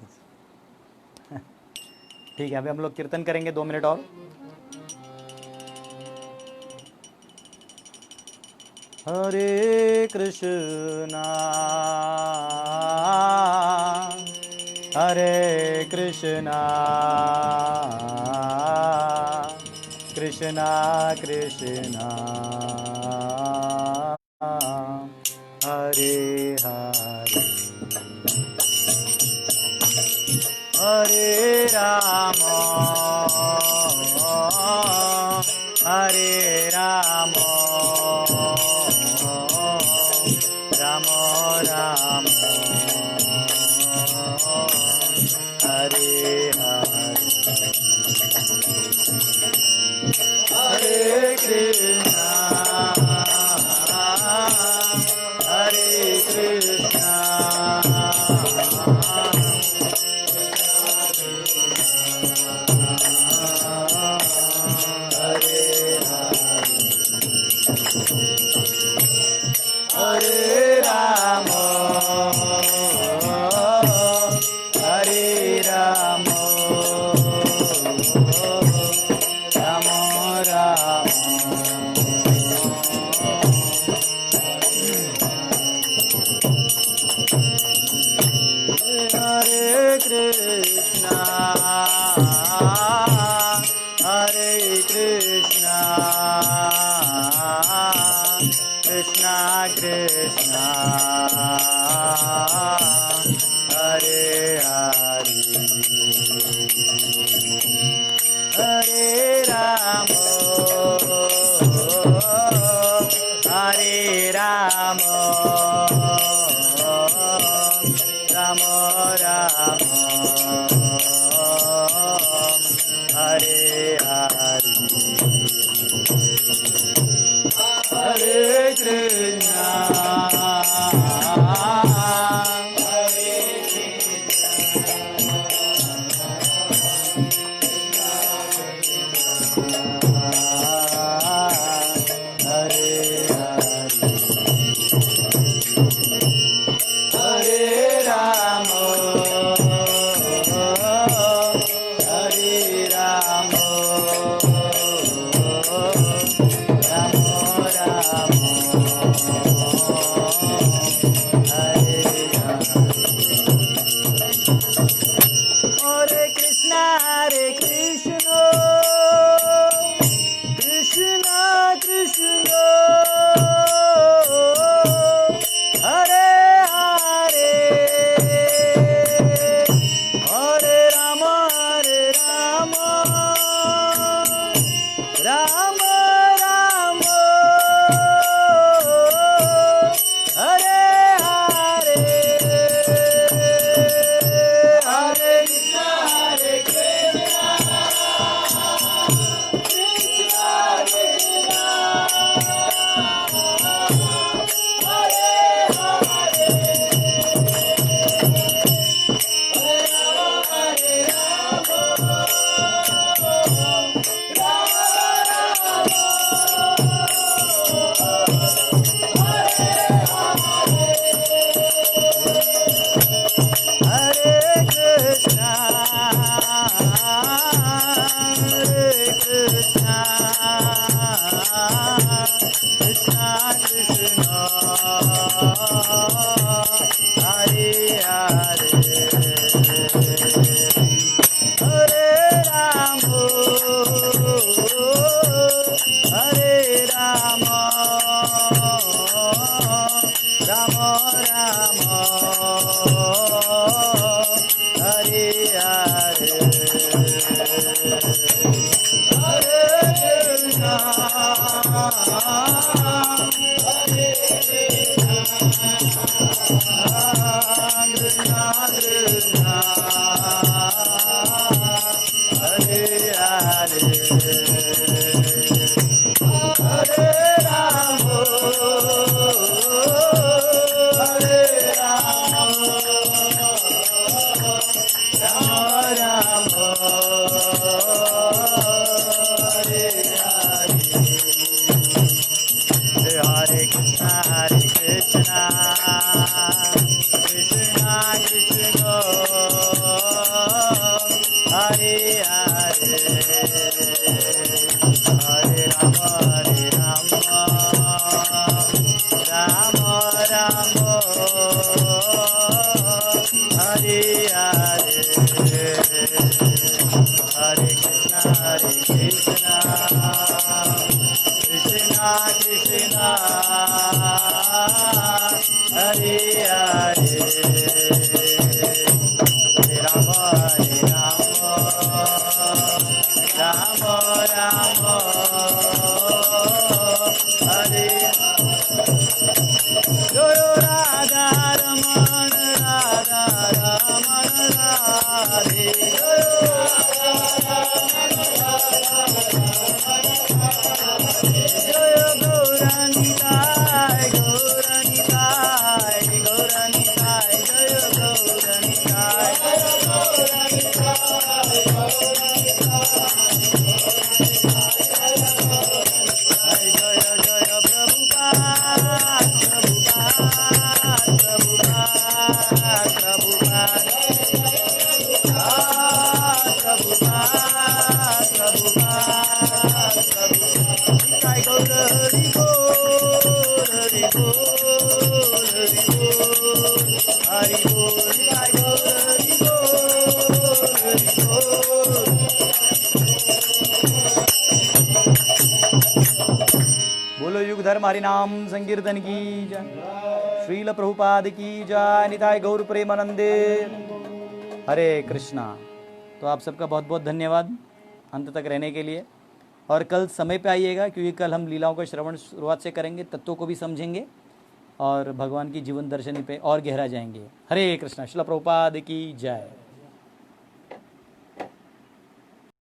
ठीक है अभी हम लोग कीर्तन करेंगे 2 मिनट और हरे कृष्णा हरे कृष्णा कृष्णा कृष्णा हरे हरे हरे राम हरे राम राम राम हरे हरे हरे कृष्णा हरे कृष्णा हरे राम हरे राम राम राम हरे कृष्णा हरे कृष्णा कृष्णा कृष्णा हरे हरे हरे राम हरे राम राम राम हरे हरे हरे कृष्णा हरे हरे हरे राम हरे राम राम राम हरे हरे कृष्णा कृष्णा कृष्णा हरे हरे हरे राम राम राम हरे हरे हरे कृष्णा कृष्णा कृष्णा हरे हरे हरे राम हरे कृष्णा कृष्णा कृष्णा हरे हरे हरे राम हरे राम राम राम हरे हरे हरे कृष्णा हरे कृष्णा कृष्णा हरे हरे हरे राम हरे राम राम राम हरे हरे हरे कृष्णा कृष्णा कृष्णा हरे हरे हरे राम राम राम हरे हरे राधे जय जय गौरानिताय गौरानिताय गौरानिताय जय गौरानिताय जय जय जय प्रभुपाद प्रभुपाद प्रभुपाद प्रभुपाद प्रभुपाद प्रभुपाद निताय गौर हरि बोल हरि बोल हरि बोल हरि बोल निताय गौर हरि बोल हरि बोल बोलो युग धर्म हरि नाम संकीर्तन की जय श्रील प्रभुपाद की जय निताय गौर प्रेमानंदे हरे कृष्णा। तो आप सबका बहुत बहुत धन्यवाद अंत तक रहने के लिए, और कल समय पे आइएगा क्योंकि कल हम लीलाओं का श्रवण शुरुआत से करेंगे, तत्वों को भी समझेंगे और भगवान की जीवन दर्शनी पे और गहरा जाएंगे। हरे कृष्णा। श्रील प्रभुपाद की जय।